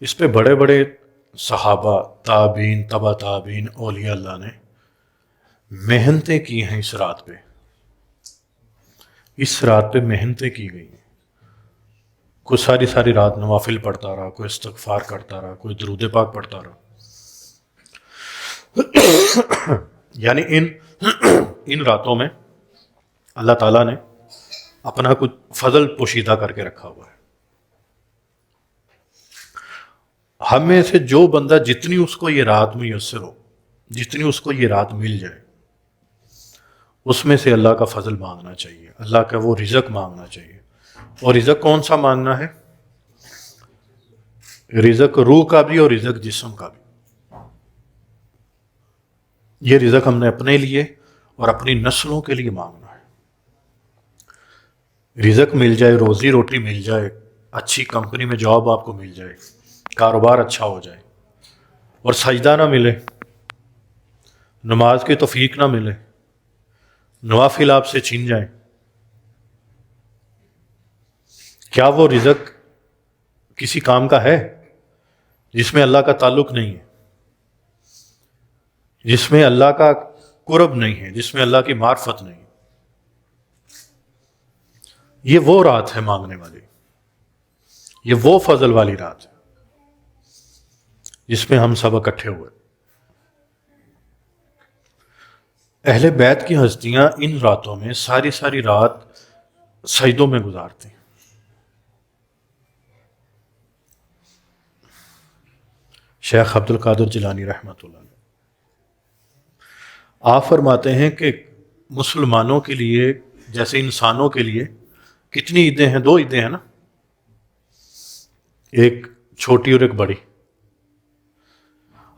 اس پہ بڑے بڑے صحابہ، تابعین، تبا تابعین، اولیاء اللہ نے محنتیں کی ہیں اس رات پہ، اس رات پہ محنتیں کی گئی ہیں۔ کوئی ساری ساری رات نوافل پڑھتا رہا، کوئی استغفار کرتا رہا، کوئی درود پاک پڑھتا رہا، یعنی ان راتوں میں اللہ تعالیٰ نے اپنا کچھ فضل پوشیدہ کر کے رکھا ہوا ہے۔ ہم میں سے جو بندہ جتنی اس کو یہ رات میسر ہو، جتنی اس کو یہ رات مل جائے، اس میں سے اللہ کا فضل مانگنا چاہیے، اللہ کا وہ رزق مانگنا چاہیے۔ اور رزق کون سا مانگنا ہے؟ رزق روح کا بھی اور رزق جسم کا بھی۔ یہ رزق ہم نے اپنے لیے اور اپنی نسلوں کے لیے مانگنا ہے۔ رزق مل جائے، روزی روٹی مل جائے، اچھی کمپنی میں جاب آپ کو مل جائے، کاروبار اچھا ہو جائے، اور سجدہ نہ ملے، نماز کی توفیق نہ ملے، نوافل آپ سے چھین جائیں، کیا وہ رزق کسی کام کا ہے؟ جس میں اللہ کا تعلق نہیں ہے، جس میں اللہ کا قرب نہیں ہے، جس میں اللہ کی معرفت نہیں ہے۔ یہ وہ رات ہے مانگنے والی، یہ وہ فضل والی رات ہے جس میں ہم سب اکٹھے ہوئے۔ اہل بیت کی ہستیاں ان راتوں میں ساری ساری رات سجدوں میں گزارتے ہیں۔ شیخ عبد القادر جیلانی رحمۃ اللہ علیہ آپ فرماتے ہیں کہ مسلمانوں کے لیے جیسے انسانوں کے لیے کتنی عیدیں ہیں؟ 2 عیدیں ہیں نا، ایک چھوٹی اور ایک بڑی۔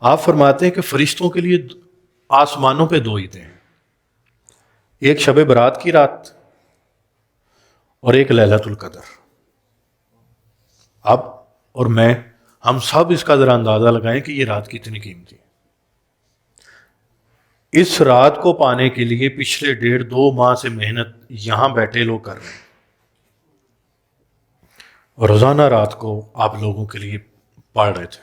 آپ فرماتے ہیں کہ فرشتوں کے لیے آسمانوں پہ 2 عیدیں ہیں، ایک شب برات کی رات اور ایک لیلۃ القدر۔ اب اور میں ہم سب اس کا ذرا اندازہ لگائیں کہ یہ رات کتنی قیمتی ہے۔ اس رات کو پانے کے لیے پچھلے 1.5-2 ماہ سے محنت یہاں بیٹھے لوگ کر رہے ہیں، اور روزانہ رات کو آپ لوگوں کے لیے پڑھ رہے تھے،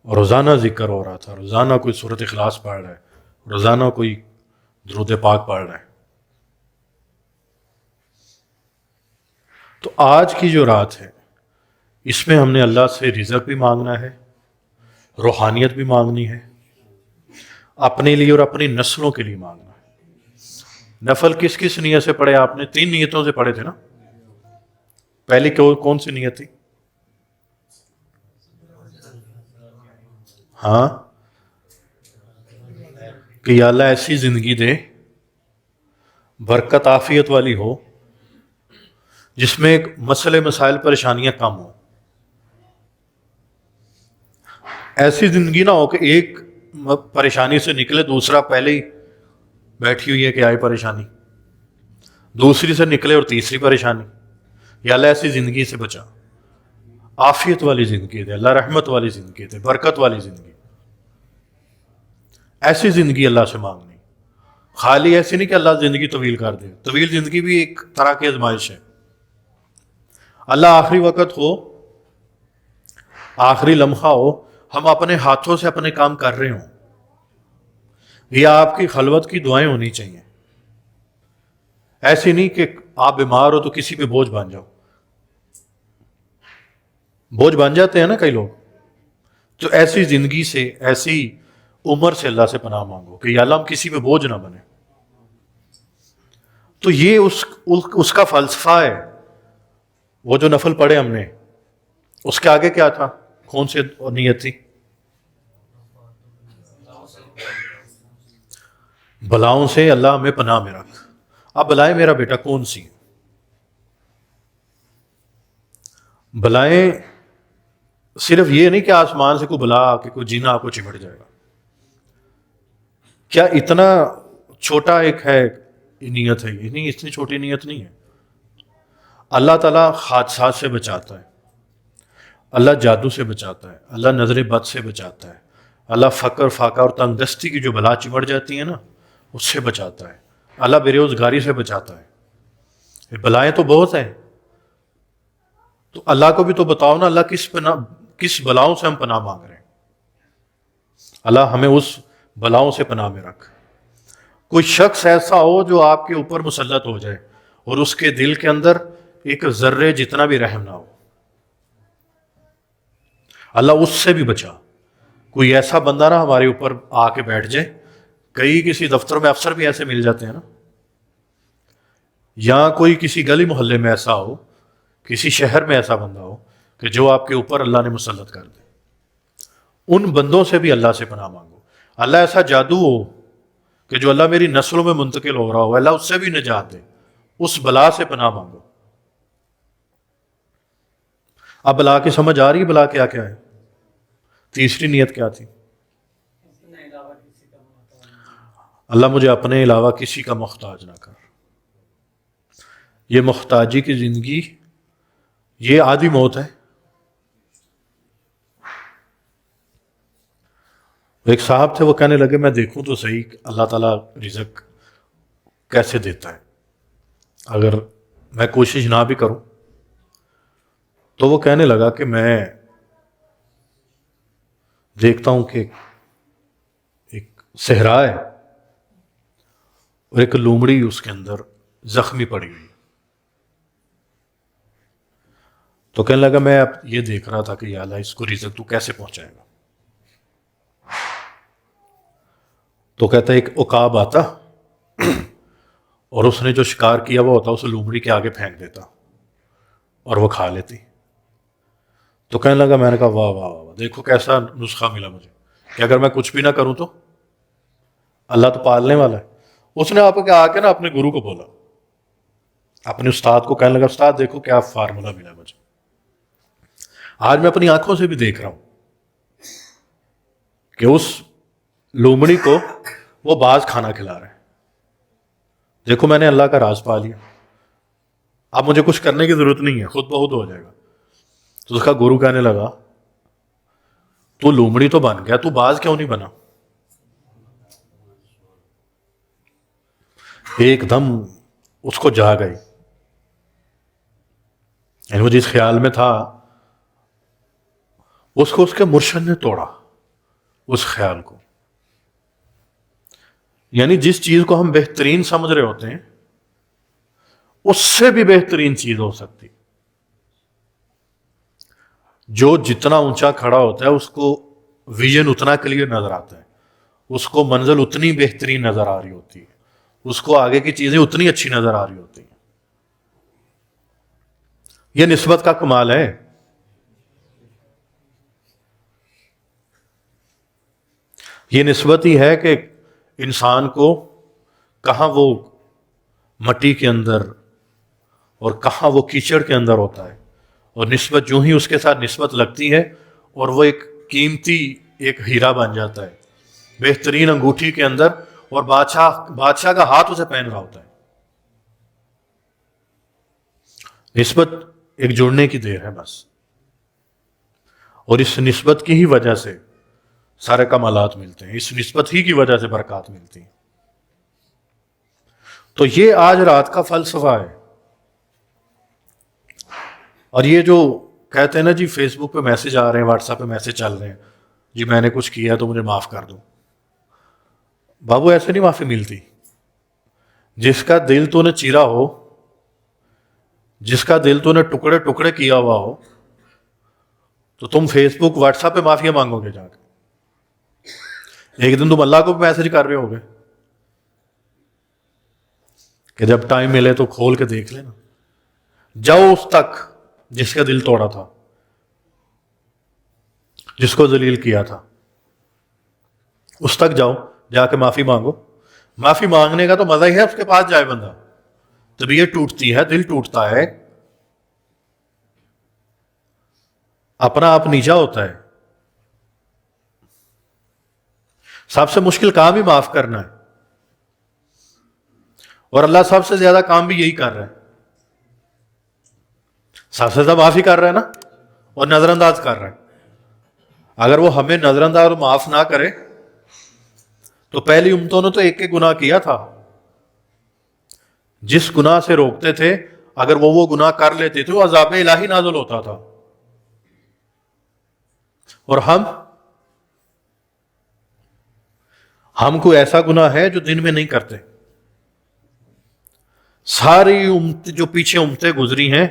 اور روزانہ ذکر ہو رہا تھا، روزانہ کوئی سورۃ اخلاص پڑھ رہا ہے، روزانہ کوئی درود پاک پڑھ رہا ہے۔ تو آج کی جو رات ہے اس میں ہم نے اللہ سے رزق بھی مانگنا ہے، روحانیت بھی مانگنی ہے، اپنے لیے اور اپنی نسلوں کے لیے مانگنا ہے۔ نفل کس کس نیت سے پڑھے آپ نے؟ 3 نیتوں سے پڑھے تھے نا۔ پہلی کون سی نیت تھی؟ ہاں، کہ یا اللہ ایسی زندگی دے برکت عافیت والی ہو جس میں مسئلے مسائل پریشانیاں کم ہوں۔ ایسی زندگی نہ ہو کہ ایک پریشانی سے نکلے دوسرا پہلے ہی بیٹھی ہوئی ہے کہ آئی پریشانی، دوسری سے نکلے اور تیسری پریشانی۔ یا اللہ ایسی زندگی سے بچا، عافیت والی زندگی دے اللہ، رحمت والی زندگی دے، برکت والی زندگی۔ ایسی زندگی اللہ سے مانگنی، خالی ایسی نہیں کہ اللہ زندگی طویل کر دے۔ طویل زندگی بھی ایک طرح کی آزمائش ہے۔ اللہ آخری وقت ہو، آخری لمحہ ہو، ہم اپنے ہاتھوں سے اپنے کام کر رہے ہوں، یہ آپ کی خلوت کی دعائیں ہونی چاہیے۔ ایسی نہیں کہ آپ بیمار ہو تو کسی پہ بوجھ بن جاؤ، بوجھ بن جاتے ہیں نا کئی لوگ۔ تو ایسی زندگی سے، ایسی عمر سے اللہ سے پناہ مانگو کہ یا اللہ ہم کسی پہ بوجھ نہ بنے۔ تو یہ اس کا فلسفہ ہے۔ وہ جو نفل پڑھے ہم نے، اس کے آگے کیا تھا؟ کون سی نیت تھی؟ بلاؤں سے اللہ ہمیں پناہ میں رکھ۔ اب بلائیں میرا بیٹا کون سی؟ بلائیں صرف یہ نہیں کہ آسمان سے کوئی بلا کہ کوئی جینا آپ کو چمٹ جائے گا۔ کیا اتنا چھوٹا ایک ہے نیت ہے؟ یہ نہیں، اتنی چھوٹی نیت نہیں ہے۔ اللہ تعالیٰ حادثات سے بچاتا ہے، اللہ جادو سے بچاتا ہے، اللہ نظر بد سے بچاتا ہے، اللہ فقر فاقہ اور تنگ دستی کی جو بلا چمٹ جاتی ہے نا اس سے بچاتا ہے، اللہ بے روزگاری سے بچاتا ہے۔ بلائیں تو بہت ہیں، تو اللہ کو بھی تو بتاؤ نا اللہ کس بلاؤں سے ہم پناہ مانگ رہے ہیں. اللہ ہمیں اس بلاؤں سے پناہ میں رکھ. کوئی شخص ایسا ہو جو آپ کے اوپر مسلط ہو جائے اور اس کے دل کے اندر ایک ذرے جتنا بھی رحم نہ ہو، اللہ اس سے بھی بچا. کوئی ایسا بندہ نہ ہمارے اوپر آ کے بیٹھ جائے. کسی دفتر میں افسر بھی ایسے مل جاتے ہیں نا، یا کوئی کسی گلی محلے میں ایسا ہو، کسی شہر میں ایسا بندہ ہو کہ جو آپ کے اوپر اللہ نے مسلط کر دے. ان بندوں سے بھی اللہ سے پناہ مانگو. اللہ ایسا جادو ہو کہ جو اللہ میری نسلوں میں منتقل ہو رہا ہو، اللہ اس سے بھی نجات دے. اس بلا سے پناہ مانگو. اب بلا کی سمجھ آ رہی ہے؟ بلا کیا کیا ہے؟ تیسری نیت کیا تھی؟ اللہ مجھے اپنے علاوہ کسی کا محتاج نہ کر. یہ محتاجی کی زندگی یہ آدھی موت ہے. ایک صاحب تھے، وہ کہنے لگے میں دیکھوں تو صحیح اللہ تعالیٰ رزق کیسے دیتا ہے، اگر میں کوشش نہ بھی کروں. تو وہ کہنے لگا کہ میں دیکھتا ہوں کہ ایک صحرا ہے اور ایک لومڑی اس کے اندر زخمی پڑی ہوئی. تو کہنے لگا میں اب یہ دیکھ رہا تھا کہ یا اللہ اس کو رزق تو کیسے پہنچائے گا. تو کہتا ہے ایک عقاب آتا اور اس نے جو شکار کیا وہ ہوتا اسے لومڑی کے آگے پھینک دیتا اور وہ کھا لیتی. تو کہنے لگا، میں نے کہا واہ واہ واہ، دیکھو کیسا نسخہ ملا مجھے کہ اگر میں کچھ بھی نہ کروں تو اللہ تو پالنے والا ہے. اس نے آپ کے آ کے نا اپنے گرو کو بولا، اپنے استاد کو، کہنے لگا استاد دیکھو کیا فارمولا ملا مجھے. آج میں اپنی آنکھوں سے بھی دیکھ رہا ہوں کہ اس لومڑی کو وہ باز کھانا کھلا رہے ہیں. دیکھو میں نے اللہ کا راز پا لیا، اب مجھے کچھ کرنے کی ضرورت نہیں ہے، خود بخود ہو جائے گا. تو اس کا گرو کہنے لگا تو لومڑی تو بن گیا، تو باز کیوں نہیں بنا؟ ایک دم اس کو جا گئی، یعنی وہ جس خیال میں تھا اس کو اس کے مرشد نے توڑا اس خیال کو. یعنی جس چیز کو ہم بہترین سمجھ رہے ہوتے ہیں اس سے بھی بہترین چیز ہو سکتی. جو جتنا اونچا کھڑا ہوتا ہے اس کو ویژن اتنا کلیئر نظر آتا ہے، اس کو منزل اتنی بہترین نظر آ رہی ہوتی ہے، اس کو آگے کی چیزیں اتنی اچھی نظر آ رہی ہوتی ہیں. یہ نسبت کا کمال ہے. یہ نسبت ہی ہے کہ انسان کو کہاں وہ مٹی کے اندر اور کہاں وہ کیچڑ کے اندر ہوتا ہے، اور نسبت جو ہی اس کے ساتھ نسبت لگتی ہے اور وہ ایک قیمتی ایک ہیرا بن جاتا ہے بہترین انگوٹھی کے اندر، اور بادشاہ کا ہاتھ اسے پہن رہا ہوتا ہے. نسبت ایک جڑنے کی دیر ہے بس، اور اس نسبت کی ہی وجہ سے سارے کمالات ملتے ہیں، اس نسبت ہی کی وجہ سے برکات ملتی ہیں. تو یہ آج رات کا فلسفہ ہے. اور یہ جو کہتے ہیں نا جی فیس بک پہ میسج آ رہے ہیں، واٹس ایپ پہ میسج چل رہے ہیں، جی میں نے کچھ کیا تو مجھے معاف کر دو. بابو ایسے نہیں معافی ملتی. جس کا دل تو نے چیرا ہو، جس کا دل تو نے ٹکڑے ٹکڑے کیا ہوا ہو، تو تم فیس بک واٹس ایپ پہ معافیا مانگو گے جا کے؟ ایک دن تم اللہ کو میسج کر رہے ہوگے کہ جب ٹائم ملے تو کھول کے دیکھ لینا. جاؤ اس تک جس کا دل توڑا تھا، جس کو ذلیل کیا تھا، اس تک جاؤ، جا کے معافی مانگو. معافی مانگنے کا تو مزہ ہی ہے اس کے پاس جائے بندہ. طبیعت ٹوٹتی ہے، دل ٹوٹتا ہے، اپنا آپ نیچا ہوتا ہے. سب سے مشکل کام ہی معاف کرنا ہے، اور اللہ سب سے زیادہ کام بھی یہی کر رہا ہے. سب سے زیادہ معافی کر رہا ہے نا، اور نظر انداز کر رہا ہے. اگر وہ ہمیں نظر انداز اور معاف نہ کرے تو پہلی امتوں نے تو ایک ایک گناہ کیا تھا. جس گناہ سے روکتے تھے اگر وہ گناہ کر لیتے تھے وہ عذاب الہی نازل ہوتا تھا. اور ہم کوئی ایسا گناہ ہے جو دن میں نہیں کرتے. ساری جو پیچھے امتیں گزری ہیں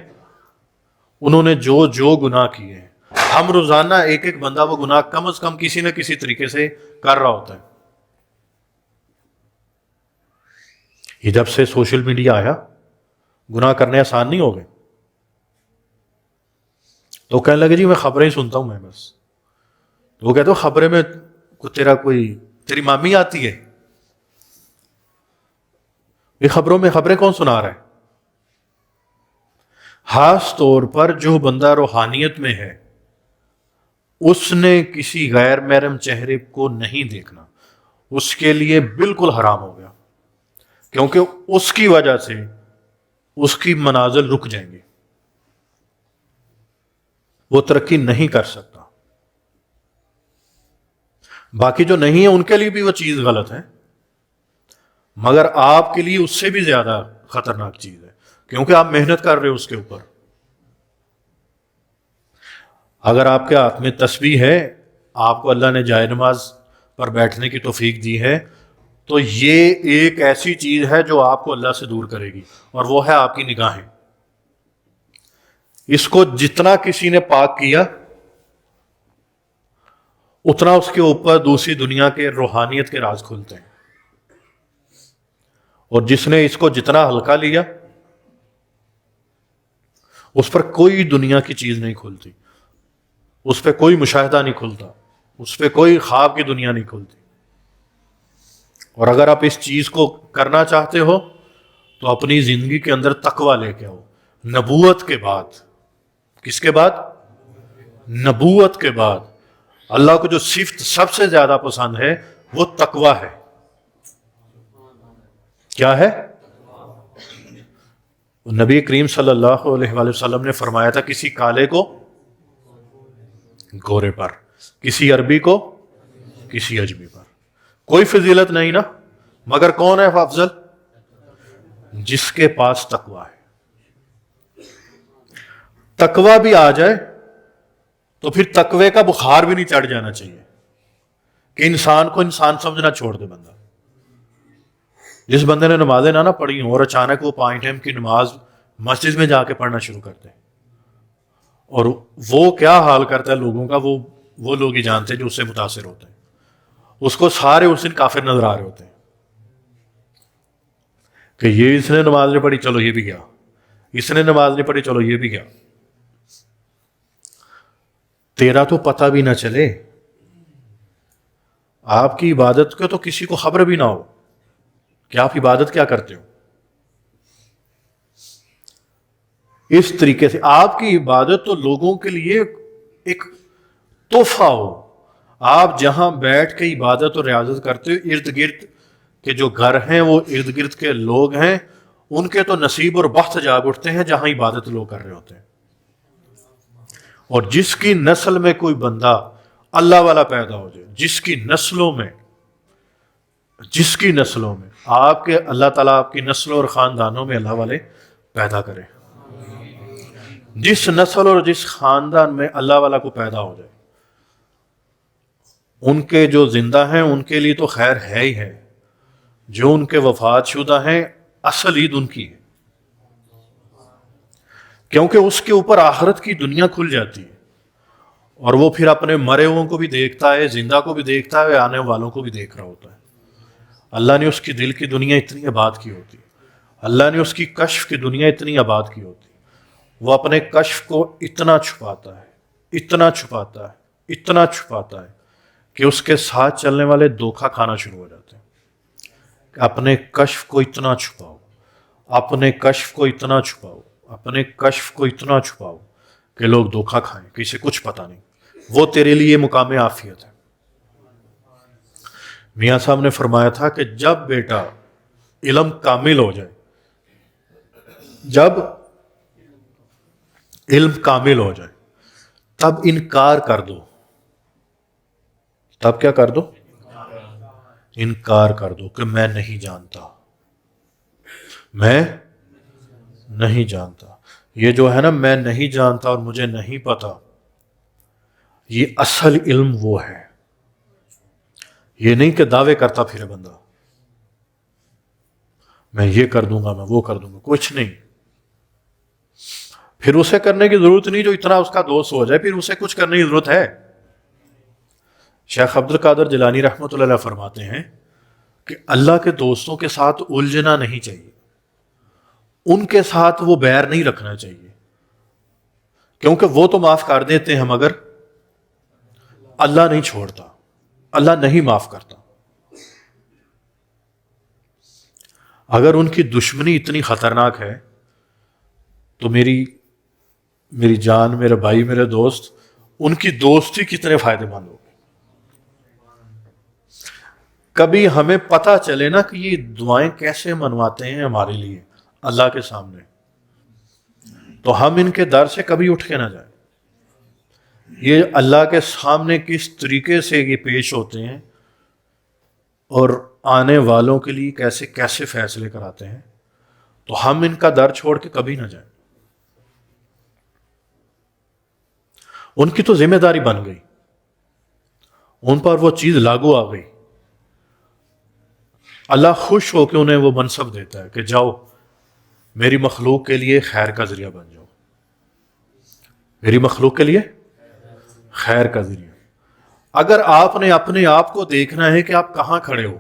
انہوں نے جو گناہ کیے ہیں، ہم روزانہ ایک ایک بندہ وہ گناہ کم از کم کسی نہ کسی طریقے سے کر رہا ہوتا ہے. یہ جب سے سوشل میڈیا آیا گناہ کرنے آسان نہیں ہو گئے. تو کہنے لگے جی میں خبریں ہی سنتا ہوں میں بس. تو وہ کہتے ہو خبریں میں تیری مامی آتی ہے، یہ خبروں میں خبریں کون سنا رہا ہے؟ خاص طور پر جو بندہ روحانیت میں ہے اس نے کسی غیر محرم چہرے کو نہیں دیکھنا، اس کے لیے بالکل حرام ہو گیا، کیونکہ اس کی وجہ سے اس کی منازل رک جائیں گے، وہ ترقی نہیں کر سکتا. باقی جو نہیں ہے ان کے لیے بھی وہ چیز غلط ہے، مگر آپ کے لیے اس سے بھی زیادہ خطرناک چیز ہے، کیونکہ آپ محنت کر رہے ہو اس کے اوپر. اگر آپ کے ہاتھ میں تسبیح ہے، آپ کو اللہ نے جائے نماز پر بیٹھنے کی توفیق دی ہے، تو یہ ایک ایسی چیز ہے جو آپ کو اللہ سے دور کرے گی، اور وہ ہے آپ کی نگاہیں. اس کو جتنا کسی نے پاک کیا اتنا اس کے اوپر دوسری دنیا کے روحانیت کے راز کھلتے ہیں، اور جس نے اس کو جتنا ہلکا لیا اس پر کوئی دنیا کی چیز نہیں کھلتی، اس پہ کوئی مشاہدہ نہیں کھلتا، اس پہ کوئی خواب کی دنیا نہیں کھلتی. اور اگر آپ اس چیز کو کرنا چاہتے ہو تو اپنی زندگی کے اندر تقویٰ لے کے آؤ. نبوت کے بعد، کس کے بعد؟ نبوت کے بعد اللہ کو جو صفت سب سے زیادہ پسند ہے وہ تقویٰ ہے. کیا ہے؟ نبی کریم صلی اللہ علیہ وآلہ وسلم نے فرمایا تھا کسی کالے کو گورے پر، کسی عربی کو کسی اجمی پر. کوئی فضیلت نہیں نا، مگر کون ہے افضل؟ جس کے پاس تقویٰ ہے. تقویٰ بھی آ جائے تو پھر تقوی کا بخار بھی نہیں چڑھ جانا چاہیے کہ انسان کو انسان سمجھنا چھوڑ دے بندہ. جس بندے نے نمازیں نہ پڑھی ہوں اور اچانک وہ 5 ٹائم کی نماز مسجد میں جا کے پڑھنا شروع کرتے ہیں، اور وہ کیا حال کرتا ہے لوگوں کا، وہ لوگ ہی جانتے ہیں جو اس سے متاثر ہوتے ہیں. اس کو سارے اس دن کافر نظر آ رہے ہوتے ہیں کہ یہ اس نے نماز نہیں پڑھی چلو یہ بھی گیا، اس نے نماز نہیں پڑھی چلو یہ بھی گیا. تیرا تو پتہ بھی نہ چلے، آپ کی عبادت کا تو کسی کو خبر بھی نہ ہو کہ آپ عبادت کیا کرتے ہو. اس طریقے سے آپ کی عبادت تو لوگوں کے لیے ایک تحفہ ہو. آپ جہاں بیٹھ کے عبادت اور ریاضت کرتے ہو، ارد گرد کے جو گھر ہیں، وہ ارد گرد کے لوگ ہیں، ان کے تو نصیب اور بخت جاگ اٹھتے ہیں جہاں عبادت لوگ کر رہے ہوتے ہیں. اور جس کی نسل میں کوئی بندہ اللہ والا پیدا ہو جائے، جس کی نسلوں میں آپ کے اللہ تعالیٰ آپ کی نسلوں اور خاندانوں میں اللہ والے پیدا کرے، جس نسل اور جس خاندان میں اللہ والا کو پیدا ہو جائے، ان کے جو زندہ ہیں ان کے لیے تو خیر ہے ہی ہے. جو ان کے وفات شدہ ہیں اصل عید ان کی ہے، کیونکہ اس کے اوپر آخرت کی دنیا کھل جاتی ہے، اور وہ پھر اپنے مرے ہوئوں کو بھی دیکھتا ہے، زندہ کو بھی دیکھتا ہے، آنے والوں کو بھی دیکھ رہا ہوتا ہے. اللہ نے اس کی دل کی دنیا اتنی آباد کی ہوتی ہے، اللہ نے اس کی کشف کی دنیا اتنی آباد کی ہوتی ہے، وہ اپنے کشف کو اتنا چھپاتا ہے، اتنا چھپاتا ہے، اتنا چھپاتا ہے کہ اس کے ساتھ چلنے والے دھوکہ کھانا شروع ہو جاتے ہیں. کہ اپنے کشف کو اتنا چھپاؤ، اپنے کشف کو اتنا چھپاؤ، اپنے کشف کو اتنا چھپاؤ کہ لوگ دھوکہ کھائیں، کسی کچھ پتہ نہیں. وہ تیرے لیے مقام عافیت ہے. میاں صاحب نے فرمایا تھا کہ جب بیٹا علم کامل ہو جائے، جب علم کامل ہو جائے تب انکار کر دو. تب کیا کر دو؟ انکار کر دو کہ میں نہیں جانتا، میں نہیں جانتا. یہ جو ہے نا میں نہیں جانتا اور مجھے نہیں پتا، یہ اصل علم وہ ہے، یہ نہیں کہ دعوے کرتا پھرے بندہ، میں یہ کر دوں گا، میں وہ کر دوں گا، کچھ نہیں. پھر اسے کرنے کی ضرورت نہیں جو اتنا اس کا دوست ہو جائے، پھر اسے کچھ کرنے کی ضرورت ہے. شیخ عبد القادر جیلانی رحمۃ اللہ علیہ فرماتے ہیں کہ اللہ کے دوستوں کے ساتھ الجھنا نہیں چاہیے، ان کے ساتھ وہ بیر نہیں رکھنا چاہیے، کیونکہ وہ تو معاف کر دیتے ہیں مگر اللہ نہیں چھوڑتا، اللہ نہیں معاف کرتا. اگر ان کی دشمنی اتنی خطرناک ہے تو میری جان، میرے بھائی، میرے دوست، ان کی دوستی کتنے فائدے مند ہوگی. کبھی ہمیں پتہ چلے نا کہ یہ دعائیں کیسے منواتے ہیں ہمارے لیے اللہ کے سامنے، تو ہم ان کے در سے کبھی اٹھ کے نہ جائیں. یہ اللہ کے سامنے کس طریقے سے یہ پیش ہوتے ہیں اور آنے والوں کے لیے کیسے کیسے فیصلے کراتے ہیں، تو ہم ان کا در چھوڑ کے کبھی نہ جائیں. ان کی تو ذمہ داری بن گئی، ان پر وہ چیز لاگو آ گئی. اللہ خوش ہو کے انہیں وہ منصب دیتا ہے کہ جاؤ میری مخلوق کے لیے خیر کا ذریعہ بن جاؤ، میری مخلوق کے لیے خیر کا ذریعہ. اگر آپ نے اپنے آپ کو دیکھنا ہے کہ آپ کہاں کھڑے ہو،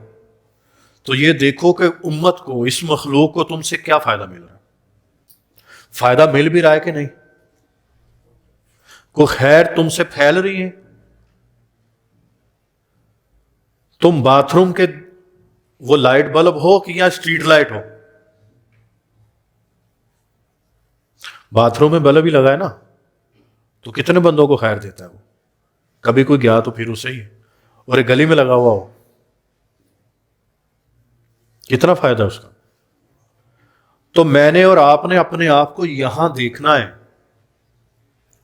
تو یہ دیکھو کہ امت کو، اس مخلوق کو تم سے کیا فائدہ مل رہا ہے. فائدہ مل بھی رہا ہے کہ نہیں؟ کوئی خیر تم سے پھیل رہی ہے؟ تم باتھ روم کے وہ لائٹ بلب ہو کہ یا اسٹریٹ لائٹ ہو، باتھ روم میں بلب ہی لگا ہے نا، تو کتنے بندوں کو خیر دیتا ہے وہ. کبھی کوئی گیا تو پھر اسے ہی، اور ایک گلی میں لگا ہوا ہو، کتنا فائدہ اس کا. تو میں نے اور آپ نے اپنے آپ کو یہاں دیکھنا ہے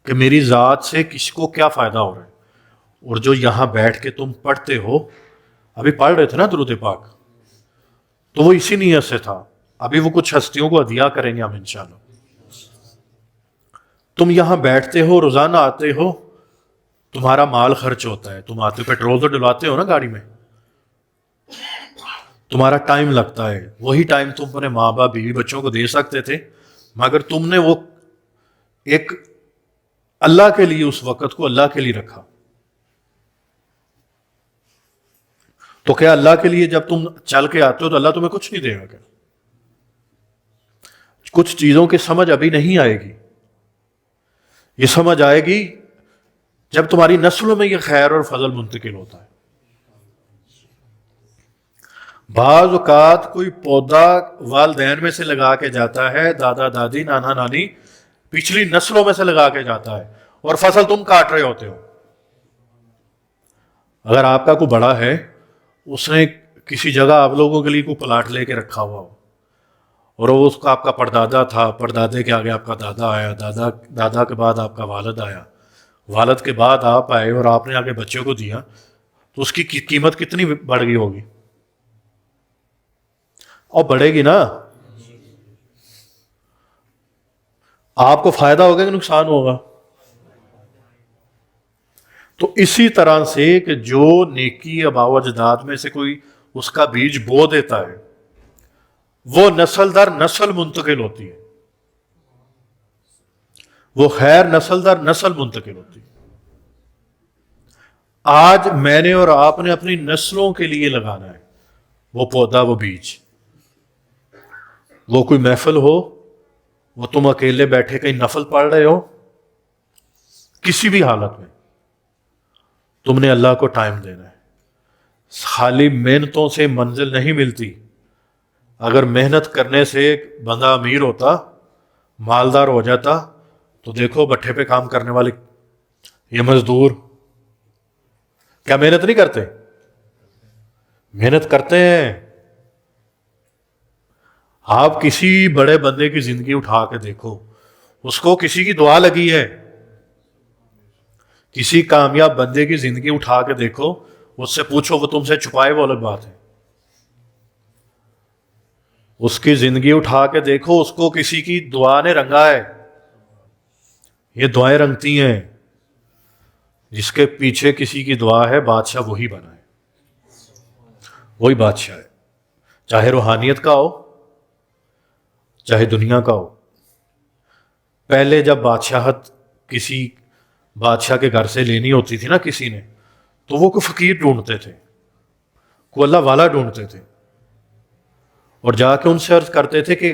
کہ میری ذات سے کسی کو کیا فائدہ ہو رہا ہے. اور جو یہاں بیٹھ کے تم پڑھتے ہو، ابھی پڑھ رہے تھے نا درود پاک، تو وہ اسی نیت سے تھا. ابھی وہ کچھ ہستیوں کو ہدیہ کریں گے ہم انشاءاللہ. تم یہاں بیٹھتے ہو، روزانہ آتے ہو، تمہارا مال خرچ ہوتا ہے، تم آتے پیٹرول تو ڈلواتے ہو نا گاڑی میں، تمہارا ٹائم لگتا ہے. وہی ٹائم تم اپنے ماں باپ، بیوی بچوں کو دے سکتے تھے، مگر تم نے وہ ایک اللہ کے لیے اس وقت کو اللہ کے لیے رکھا. تو کیا اللہ کے لیے جب تم چل کے آتے ہو تو اللہ تمہیں کچھ نہیں دے گا کیا؟ کچھ چیزوں کی سمجھ ابھی نہیں آئے گی، یہ سمجھ آئے گی جب تمہاری نسلوں میں یہ خیر اور فضل منتقل ہوتا ہے. بعض اوقات کوئی پودا والدین میں سے لگا کے جاتا ہے، دادا دادی، نانا نانی، پچھلی نسلوں میں سے لگا کے جاتا ہے، اور فصل تم کاٹ رہے ہوتے ہو. اگر آپ کا کوئی بڑا ہے، اس نے کسی جگہ آپ لوگوں کے لیے کوئی پلاٹ لے کے رکھا ہوا ہو، اور وہ اس کا آپ کا پردادا تھا، پردادے کے آگے آپ کا دادا آیا، دادا کے بعد آپ کا والد آیا، والد کے بعد آپ آئے، اور آپ نے آگے بچوں کو دیا، تو اس کی قیمت کتنی بڑھ گئی ہوگی؟ اور بڑھے گی نا. آپ کو فائدہ ہوگا کہ نقصان ہوگا؟ تو اسی طرح سے کہ جو نیکی آباء و اجداد میں سے کوئی اس کا بیج بو دیتا ہے، وہ نسل در نسل منتقل ہوتی ہے، وہ خیر نسل در نسل منتقل ہوتی ہے. آج میں نے اور آپ نے اپنی نسلوں کے لیے لگانا ہے وہ پودا، وہ بیج. وہ کوئی محفل ہو، وہ تم اکیلے بیٹھے کہیں نفل پڑھ رہے ہو، کسی بھی حالت میں تم نے اللہ کو ٹائم دینا ہے. خالی محنتوں سے منزل نہیں ملتی. اگر محنت کرنے سے بندہ امیر ہوتا، مالدار ہو جاتا، تو دیکھو بٹھے پہ کام کرنے والے یہ مزدور کیا محنت نہیں کرتے؟ محنت کرتے ہیں. آپ کسی بڑے بندے کی زندگی اٹھا کے دیکھو، اس کو کسی کی دعا لگی ہے. کسی کامیاب بندے کی زندگی اٹھا کے دیکھو، اس سے پوچھو، وہ تم سے چھپائے وہ الگ بات ہے. اس کی زندگی اٹھا کے دیکھو، اس کو کسی کی دعا نے رنگا ہے. یہ دعائیں رنگتی ہیں. جس کے پیچھے کسی کی دعا ہے بادشاہ وہی بنا ہے، وہی بادشاہ ہے، چاہے روحانیت کا ہو چاہے دنیا کا ہو۔ پہلے جب بادشاہت کسی بادشاہ کے گھر سے لینی ہوتی تھی نا کسی نے، تو وہ کوئی فقیر ڈھونڈتے تھے، کوئی اللہ والا ڈھونڈتے تھے، اور جا کے ان سے عرض کرتے تھے کہ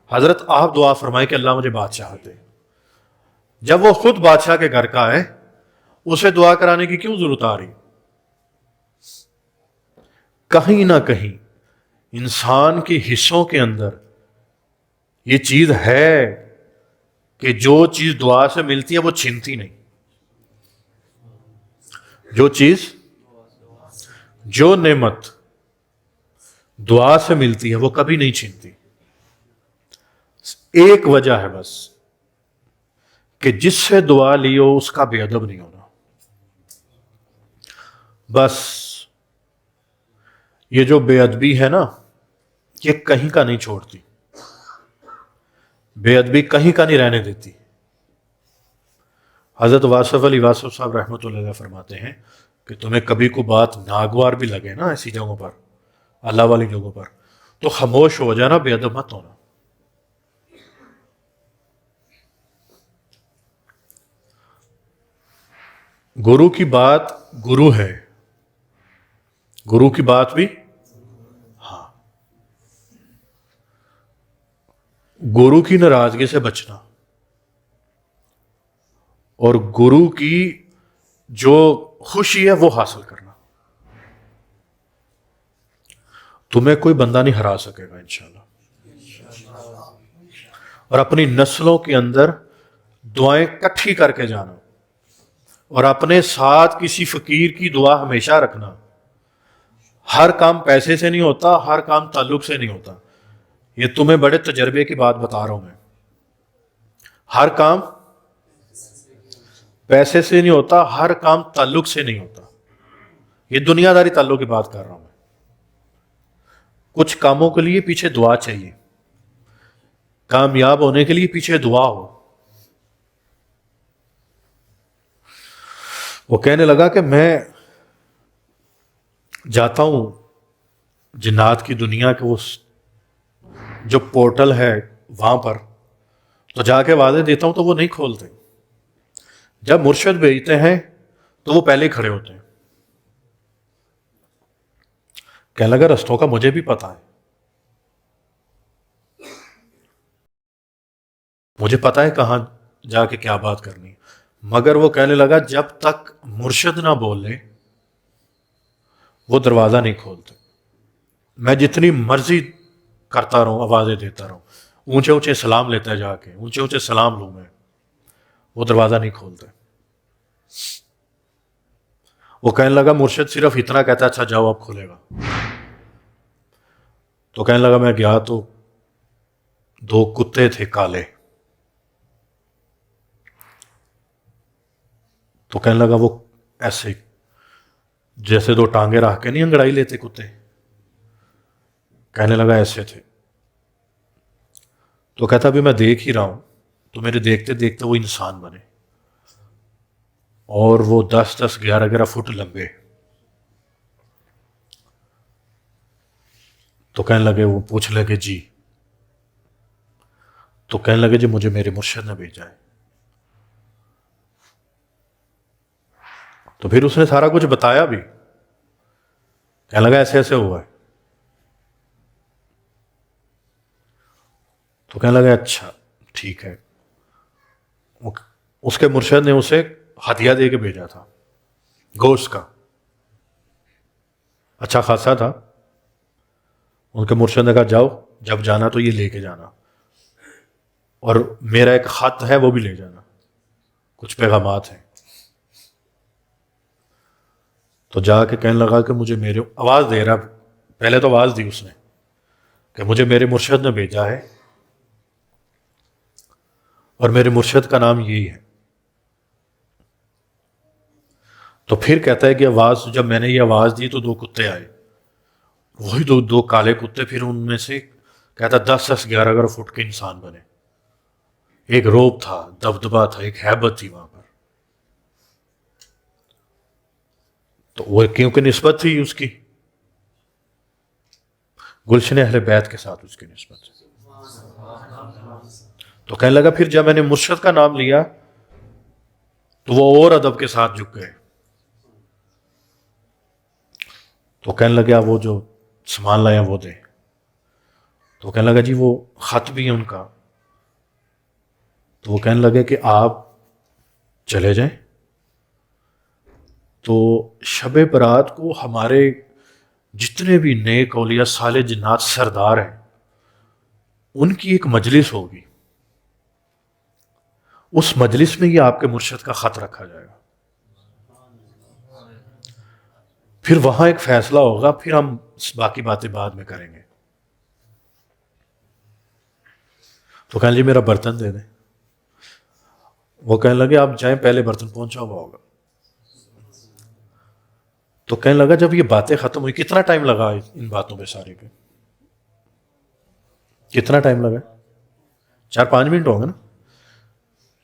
حضرت آپ دعا فرمائے کہ اللہ مجھے بادشاہت دے۔ جب وہ خود بادشاہ کے گھر کا ہے، اسے دعا کرانے کی کیوں ضرورت آ رہی؟ کہیں نہ کہیں انسان کے حصوں کے اندر یہ چیز ہے کہ جو چیز دعا سے ملتی ہے وہ چھنتی نہیں، جو چیز، جو نعمت دعا سے ملتی ہے وہ کبھی نہیں چھنتی۔ ایک وجہ ہے بس کہ جس سے دعا لی ہو اس کا بے ادب نہیں ہونا، بس۔ یہ جو بے ادبی ہے نا، یہ کہیں کا نہیں چھوڑتی، بے ادبی کہیں کا نہیں رہنے دیتی۔ حضرت واصف علی واصف صاحب رحمۃ اللہ علیہ فرماتے ہیں کہ تمہیں کبھی کو بات ناگوار بھی لگے نا ایسی جگہوں پر، اللہ والی جگہوں پر، تو خاموش ہو جانا، بے ادب مت ہونا۔ گرو کی بات گرو ہے، گرو کی بات بھی، ہاں، گرو کی ناراضگی سے بچنا اور گرو کی جو خوشی ہے وہ حاصل کرنا۔ تمہیں کوئی بندہ نہیں ہرا سکے گا انشاءاللہ۔ اور اپنی نسلوں کے اندر دعائیں کٹھی کر کے جانا، اور اپنے ساتھ کسی فقیر کی دعا ہمیشہ رکھنا۔ ہر کام پیسے سے نہیں ہوتا، ہر کام تعلق سے نہیں ہوتا، یہ تمہیں بڑے تجربے کی بات بتا رہا ہوں میں۔ ہر کام پیسے سے نہیں ہوتا، ہر کام تعلق سے نہیں ہوتا، یہ دنیا داری تعلق کی بات کر رہا ہوں میں۔ کچھ کاموں کے لیے پیچھے دعا چاہیے، کامیاب ہونے کے لیے پیچھے دعا ہو۔ وہ کہنے لگا کہ میں جاتا ہوں جنات کی دنیا کے اس جو پورٹل ہے وہاں پر، تو جا کے وعدے دیتا ہوں تو وہ نہیں کھولتے۔ جب مرشد بھیجتے ہیں تو وہ پہلے ہی کھڑے ہوتے ہیں۔ کہنے لگا رستوں کا مجھے بھی پتا ہے، مجھے پتا ہے کہاں جا کے کیا بات کرنی ہے، مگر وہ کہنے لگا جب تک مرشد نہ بولے وہ دروازہ نہیں کھولتے۔ میں جتنی مرضی کرتا رہوں، آوازیں دیتا رہوں، اونچے اونچے سلام لیتا جا کے، اونچے اونچے سلام لوں میں، وہ دروازہ نہیں کھولتے۔ وہ کہنے لگا مرشد صرف اتنا کہتا اچھا جاؤ اب کھلے گا۔ تو کہنے لگا میں گیا تو دو کتے تھے کالے، تو کہنے لگا وہ ایسے جیسے دو ٹانگیں رکھ کے نہیں انگڑائی لیتے کتے، کہنے لگا ایسے تھے۔ تو کہتا ابھی میں دیکھ ہی رہا ہوں، تو میرے دیکھتے دیکھتے وہ انسان بنے، اور وہ 10-10 11-11 فٹ لمبے۔ تو کہنے لگے، وہ پوچھ لگے جی، تو کہنے لگے جی مجھے میرے مرشد نے بھیجا ہے۔ تو پھر اس نے سارا کچھ بتایا بھی، کہنے لگا ایسے ایسے ہوا ہے۔ تو کہنے لگا اچھا ٹھیک ہے۔ اس کے مرشد نے اسے ہدیہ دے کے بھیجا تھا گوشت کا، اچھا خاصا تھا۔ ان کے مرشد نے کہا جاؤ جب جانا تو یہ لے کے جانا، اور میرا ایک خط ہے وہ بھی لے جانا، کچھ پیغامات ہیں۔ تو جا کے کہنے لگا کہ مجھے میرے، آواز دے رہا، پہلے تو آواز دی اس نے کہ مجھے میرے مرشد نے بھیجا ہے، اور میرے مرشد کا نام یہی ہے۔ تو پھر کہتا ہے کہ آواز، جب میں نے یہ آواز دی تو دو کتے آئے، وہی دو کالے کتے، پھر ان میں سے کہتا 10-10 11-11 فٹ کے انسان بنے۔ ایک روب تھا، دبدبا تھا، ایک ہیبت تھی وہاں پر۔ تو وہ کیونکہ نسبت تھی اس کی گلشن اہل بیت کے ساتھ، اس کی نسبت. تو کہنے لگا پھر جب میں نے مرشد کا نام لیا تو وہ اور ادب کے ساتھ جھک گئے. تو کہنے لگا وہ جو سامان لایا وہ دے. تو کہنے لگا جی وہ خط بھی ہے ان کا. تو وہ کہنے لگے کہ آپ چلے جائیں. تو شب برات کو ہمارے جتنے بھی نیک اولیاء صالح جنات سردار ہیں ان کی ایک مجلس ہوگی، اس مجلس میں یہ آپ کے مرشد کا خط رکھا جائے گا. پھر وہاں ایک فیصلہ ہوگا، پھر ہم باقی باتیں بعد میں کریں گے. تو کہنے جی میرا برتن دے دیں. وہ کہنے لگے آپ جائیں، پہلے برتن پہنچا ہوا ہوگا. تو کہنے لگا جب یہ باتیں ختم ہوئی، کتنا ٹائم لگا ان باتوں پہ سارے پہ؟ کتنا ٹائم لگا؟ 4-5 منٹ ہوں گے نا.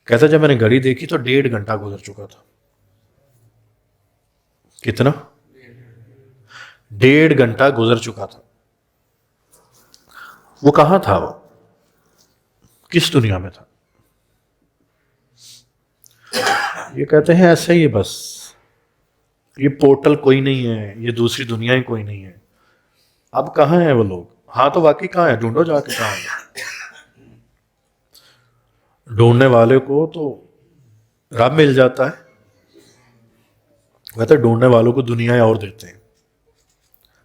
کہتا جب میں نے گھڑی دیکھی تو 1.5 گھنٹہ گزر چکا تھا. کتنا؟ 1.5 گھنٹہ گزر چکا تھا. وہ کہاں تھا؟ وہ کس دنیا میں تھا؟ یہ کہتے ہیں ایسے ہی بس، یہ پورٹل کوئی نہیں ہے، یہ دوسری دنیایں کوئی نہیں ہے. اب کہاں ہیں وہ لوگ؟ ہاں تو واقعی کہاں ہیں؟ ڈھونڈو جا کے کہاں ہیں. ڈھونڈنے والے کو تو رب مل جاتا ہے. کہتے ہیں ڈھونڈنے والوں کو دنیا اور دیتے ہیں،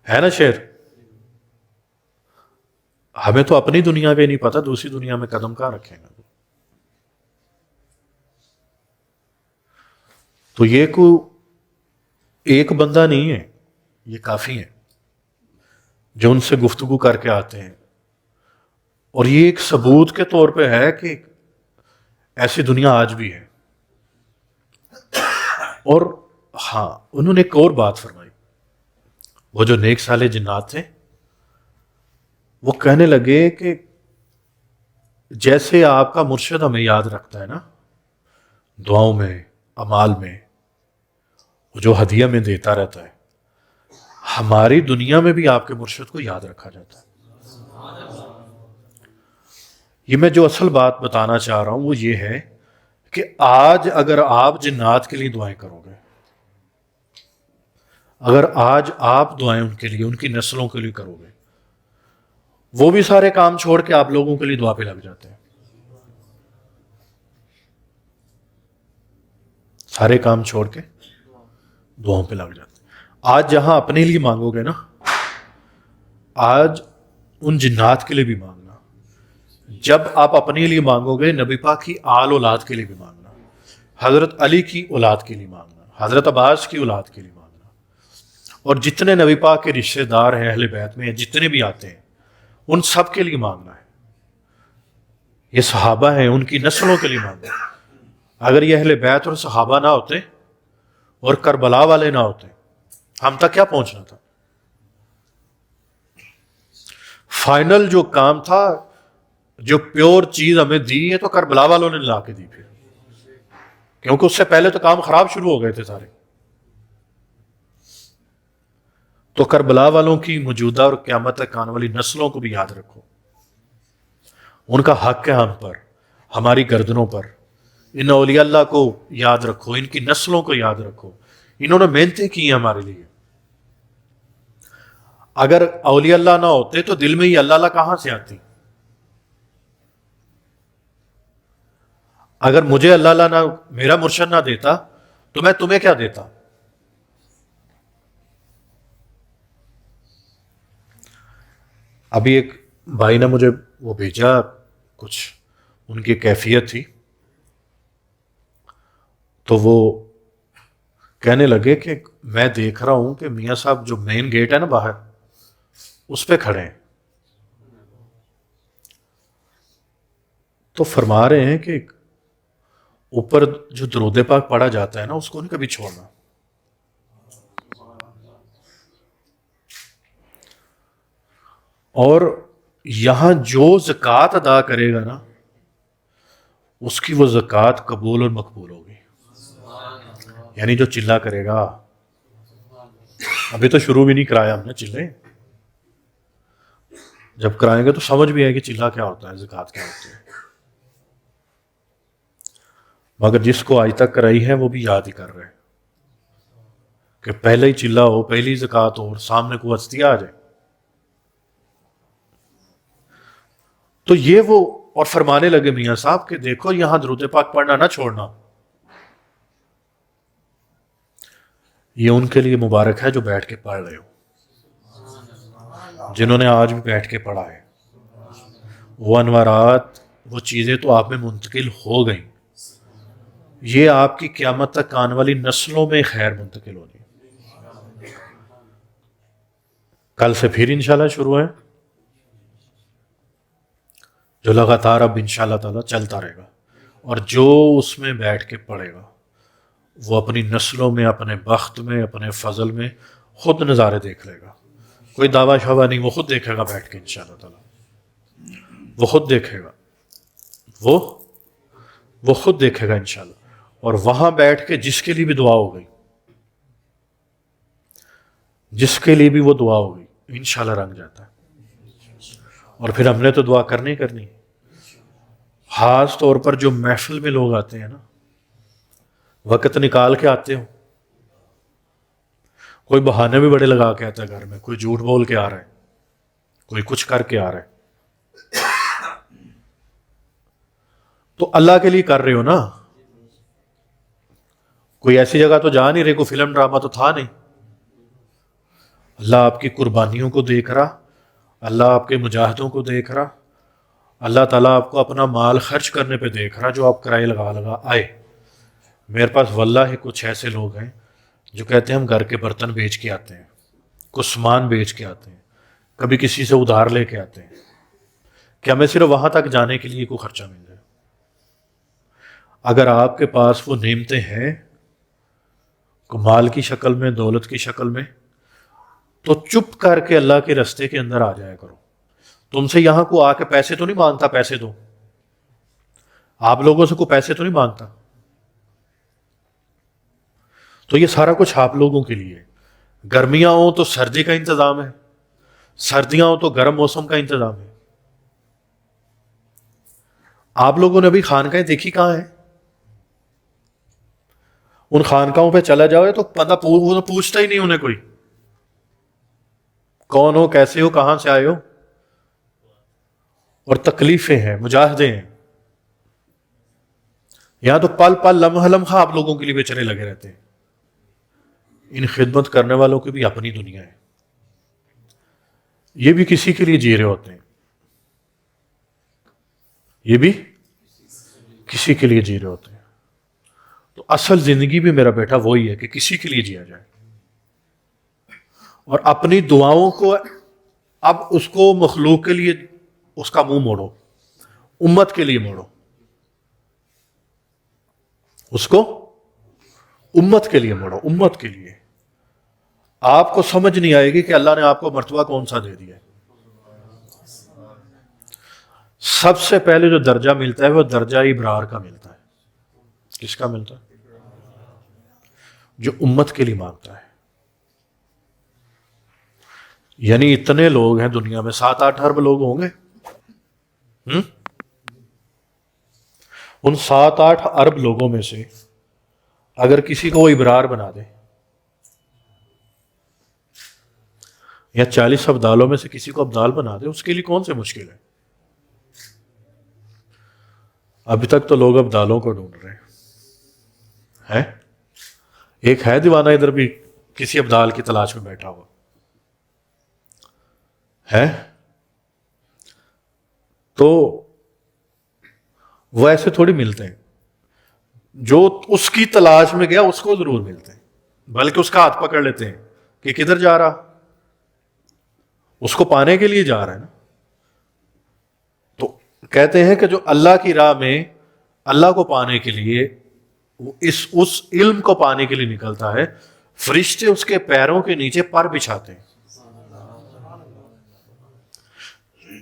ہے نا شعر؟ ہمیں تو اپنی دنیا پہ نہیں پتا، دوسری دنیا میں قدم کہاں رکھیں گے. تو یہ ایک بندہ نہیں ہے، یہ کافی ہیں جو ان سے گفتگو کر کے آتے ہیں. اور یہ ایک ثبوت کے طور پہ ہے کہ ایسی دنیا آج بھی ہے. اور ہاں انہوں نے ایک اور بات فرمائی. وہ جو نیک صالح جنات تھے وہ کہنے لگے کہ جیسے آپ کا مرشد ہمیں یاد رکھتا ہے نا دعاؤں میں، اعمال میں، جو ہدیہ میں دیتا رہتا ہے، ہماری دنیا میں بھی آپ کے مرشد کو یاد رکھا جاتا ہے. یہ میں جو اصل بات بتانا چاہ رہا ہوں وہ یہ ہے کہ آج اگر آپ جنات کے لیے دعائیں کرو گے، اگر آج آپ دعائیں ان کے لیے، ان کی نسلوں کے لیے کرو گے، وہ بھی سارے کام چھوڑ کے آپ لوگوں کے لیے دعا پہ لگ جاتے ہیں. سارے کام چھوڑ کے دعاؤں پہ لگ جاتے ہیں. آج جہاں اپنے لیے مانگو گے نا، آج ان جنات کے لیے بھی مانگنا. جب آپ اپنے لیے مانگو گے، نبی پاک کی آل اولاد کے لیے بھی مانگنا، حضرت علی کی اولاد کے لیے مانگنا، حضرت عباس کی اولاد کے لیے مانگنا، اور جتنے نبی پاک کے رشتے دار ہیں اہل بیت میں، جتنے بھی آتے ہیں ان سب کے لیے مانگنا ہے. یہ صحابہ ہیں، ان کی نسلوں کے لیے مانگنا. اگر یہ اہل بیت اور صحابہ نہ ہوتے اور کربلا والے نہ ہوتے، ہم تک کیا پہنچنا تھا؟ فائنل جو کام تھا، جو پیور چیز ہمیں دی ہے تو کربلا والوں نے لا کے دی. پھر کیونکہ اس سے پہلے تو کام خراب شروع ہو گئے تھے سارے. تو کربلا والوں کی موجودہ اور قیامت تک آنے والی نسلوں کو بھی یاد رکھو. ان کا حق ہے ہم پر، ہماری گردنوں پر. ان اولیاء اللہ کو یاد رکھو، ان کی نسلوں کو یاد رکھو. انہوں نے محنتیں کی ہیں ہمارے لیے. اگر اولیاء اللہ نہ ہوتے تو دل میں یہ اللہ اللہ کہاں سے آتی؟ اگر مجھے اللہ اللہ نہ، میرا مرشد نہ دیتا تو میں تمہیں کیا دیتا؟ ابھی ایک بھائی نے مجھے وہ بھیجا، کچھ ان کی کیفیت تھی، تو وہ کہنے لگے کہ میں دیکھ رہا ہوں کہ میاں صاحب جو مین گیٹ ہے نا باہر، اس پہ کھڑے ہیں. تو فرما رہے ہیں کہ اوپر جو درود پاک پڑھا جاتا ہے نا، اس کو نہیں کبھی چھوڑنا. اور یہاں جو زکوٰۃ ادا کرے گا نا، اس کی وہ زکوٰۃ قبول اور مقبول ہوگی. یعنی جو چلا کرے گا، ابھی تو شروع بھی نہیں کرایا ہم نے چلے، جب کرائیں گے تو سمجھ بھی آئے کہ چلہ کیا ہوتا ہے، زکوٰۃ کیا ہوتی ہے۔ مگر جس کو آج تک کرائی ہے وہ بھی یاد ہی کر رہے ہیں کہ پہلے ہی چلہ ہو، پہلی زکوٰۃ ہو اور سامنے کو ہستی آ جائے۔ تو یہ وہ، اور فرمانے لگے میاں صاحب کہ دیکھو یہاں درود پاک پڑھنا نہ چھوڑنا، یہ ان کے لیے مبارک ہے جو بیٹھ کے پڑھ رہے ہو، جنہوں نے آج بھی بیٹھ کے پڑھا ہے۔ وہ انوارات، وہ چیزیں تو آپ میں منتقل ہو گئیں، یہ آپ کی قیامت تک آنے والی نسلوں میں خیر منتقل ہونی ہے۔ کل سے پھر انشاءاللہ شروع ہے، جو لگاتار اب انشاءاللہ تعالی چلتا رہے گا، اور جو اس میں بیٹھ کے پڑھے گا وہ اپنی نسلوں میں، اپنے بخت میں، اپنے فضل میں خود نظارے دیکھ لے گا۔ کوئی دعویٰ شعویٰ نہیں، وہ خود دیکھے گا بیٹھ کے انشاءاللہ تعالی، وہ خود دیکھے گا، وہ خود دیکھے گا انشاءاللہ۔ اور وہاں بیٹھ کے جس کے لیے بھی دعا ہو گئی، جس کے لیے بھی وہ دعا ہو گئی، انشاءاللہ رنگ جاتا ہے۔ اور پھر ہم نے تو دعا کرنی کرنی، خاص طور پر جو محفل میں لوگ آتے ہیں نا، وقت نکال کے آتے ہو، کوئی بہانے بھی بڑے لگا کے آتا ہے گھر میں، کوئی جھوٹ بول کے آ رہا ہے، کوئی کچھ کر کے آ رہا ہے، تو اللہ کے لیے کر رہے ہو نا، کوئی ایسی جگہ تو جا نہیں رہے، کوئی فلم ڈرامہ تو تھا نہیں۔ اللہ آپ کی قربانیوں کو دیکھ رہا، اللہ آپ کے مجاہدوں کو دیکھ رہا، اللہ تعالیٰ آپ کو اپنا مال خرچ کرنے پہ دیکھ رہا، جو آپ کرائے لگا لگا آئے۔ میرے پاس واللہ کچھ ایسے لوگ ہیں جو کہتے ہیں ہم گھر کے برتن بیچ کے آتے ہیں، کچھ سامان بیچ کے آتے ہیں، کبھی کسی سے ادھار لے کے آتے ہیں کہ ہمیں صرف وہاں تک جانے کے لیے کوئی خرچہ مل جائے۔ اگر آپ کے پاس وہ نعمتیں ہیں، کو مال کی شکل میں، دولت کی شکل میں، تو چپ کر کے اللہ کے رستے کے اندر آ جایا کرو۔ تم سے یہاں کو آ کے پیسے تو نہیں مانگتا، پیسے دو، آپ لوگوں سے کوئی پیسے تو نہیں مانگتا، تو یہ سارا کچھ آپ لوگوں کے لیے ہے۔ گرمیاں ہوں تو سردی کا انتظام ہے، سردیاں ہوں تو گرم موسم کا انتظام ہے۔ آپ لوگوں نے ابھی خانقاہیں دیکھی کہاں ہیں؟ ان خانقاہوں پہ چلا جاؤ تو بندہ پوچھتا ہی نہیں انہیں کوئی، کون ہو، کیسے ہو، کہاں سے آئے ہو، اور تکلیفیں ہیں، مجاہدے ہیں۔ یہاں تو پل پل، لمحہ لمحہ آپ لوگوں کے لیے بیچارے لگے رہتے ہیں۔ ان خدمت کرنے والوں کی بھی اپنی دنیا ہے، یہ بھی کسی کے لیے جی رہے ہوتے ہیں، یہ بھی کسی کے لیے جی رہے ہوتے ہیں۔ تو اصل زندگی بھی میرا بیٹا وہی ہے کہ کسی کے لیے جیا جائے، اور اپنی دعاؤں کو اب اس کو مخلوق کے لیے اس کا منہ موڑو، امت کے لیے موڑو، اس کو امت کے لیے موڑو، امت کے لیے۔ آپ کو سمجھ نہیں آئے گی کہ اللہ نے آپ کو مرتبہ کون سا دے دیا ہے۔ سب سے پہلے جو درجہ ملتا ہے وہ درجہ ابرار کا ملتا ہے۔ کس کا ملتا ہے؟ جو امت کے لیے مانگتا ہے۔ یعنی اتنے لوگ ہیں دنیا میں، 7-8 ارب لوگ ہوں گے، ان 7-8 ارب لوگوں میں سے اگر کسی کو وہ ابرار بنا دے، یا 40 ابدالوں میں سے کسی کو ابدال بنا دے، اس کے لیے کون سے مشکل ہے؟ ابھی تک تو لوگ ابدالوں کو ڈھونڈ رہے ہیں۔ ایک ہے دیوانہ ادھر بھی کسی ابدال کی تلاش میں بیٹھا ہوا ہے، تو وہ ایسے تھوڑی ملتے ہیں، جو اس کی تلاش میں گیا اس کو ضرور ملتے ہیں، بلکہ اس کا ہاتھ پکڑ لیتے ہیں کہ کدھر جا رہا، اس کو پانے کے لیے جا رہا ہے نا۔ تو کہتے ہیں کہ جو اللہ کی راہ میں اللہ کو پانے کے لیے، اس علم کو پانے کے لیے نکلتا ہے، فرشتے اس کے پیروں کے نیچے پر بچھاتے ہیں۔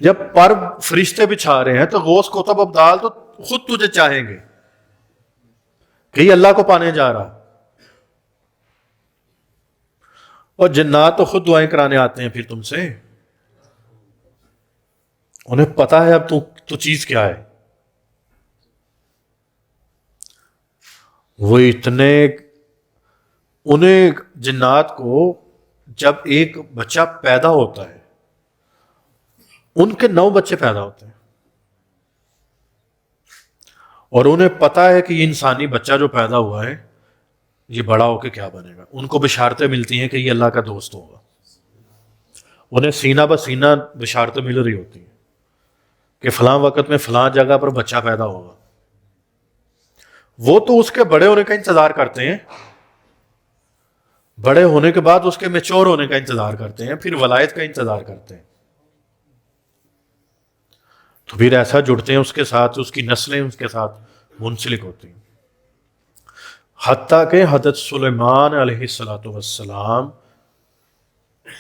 جب پر فرشتے بچھا رہے ہیں تو غوث قطب ابدال تو خود تجھے چاہیں گے کہ یہ اللہ کو پانے جا رہا۔ اور جنات تو خود دعائیں کرانے آتے ہیں پھر تم سے، انہیں پتا ہے اب تو چیز کیا ہے. وہ اتنے، انہیں جنات کو جب ایک بچہ پیدا ہوتا ہے ان کے 9 بچے پیدا ہوتے ہیں، اور انہیں پتا ہے کہ یہ انسانی بچہ جو پیدا ہوا ہے یہ بڑا ہو کے کیا بنے گا. ان کو بشارتیں ملتی ہیں کہ یہ اللہ کا دوست ہوگا، انہیں سینہ بسینہ بشارتیں مل رہی ہوتی ہیں کہ فلاں وقت میں فلاں جگہ پر بچہ پیدا ہوگا. وہ تو اس کے بڑے ہونے کا انتظار کرتے ہیں، بڑے ہونے کے بعد اس کے میچور ہونے کا انتظار کرتے ہیں، پھر ولایت کا انتظار کرتے ہیں. تو پھر ایسا جڑتے ہیں اس کے ساتھ، اس کی نسلیں اس کے ساتھ منسلک ہوتی ہیں. حتیٰ کہ حضرت سلیمان علیہ الصلوۃ والسلام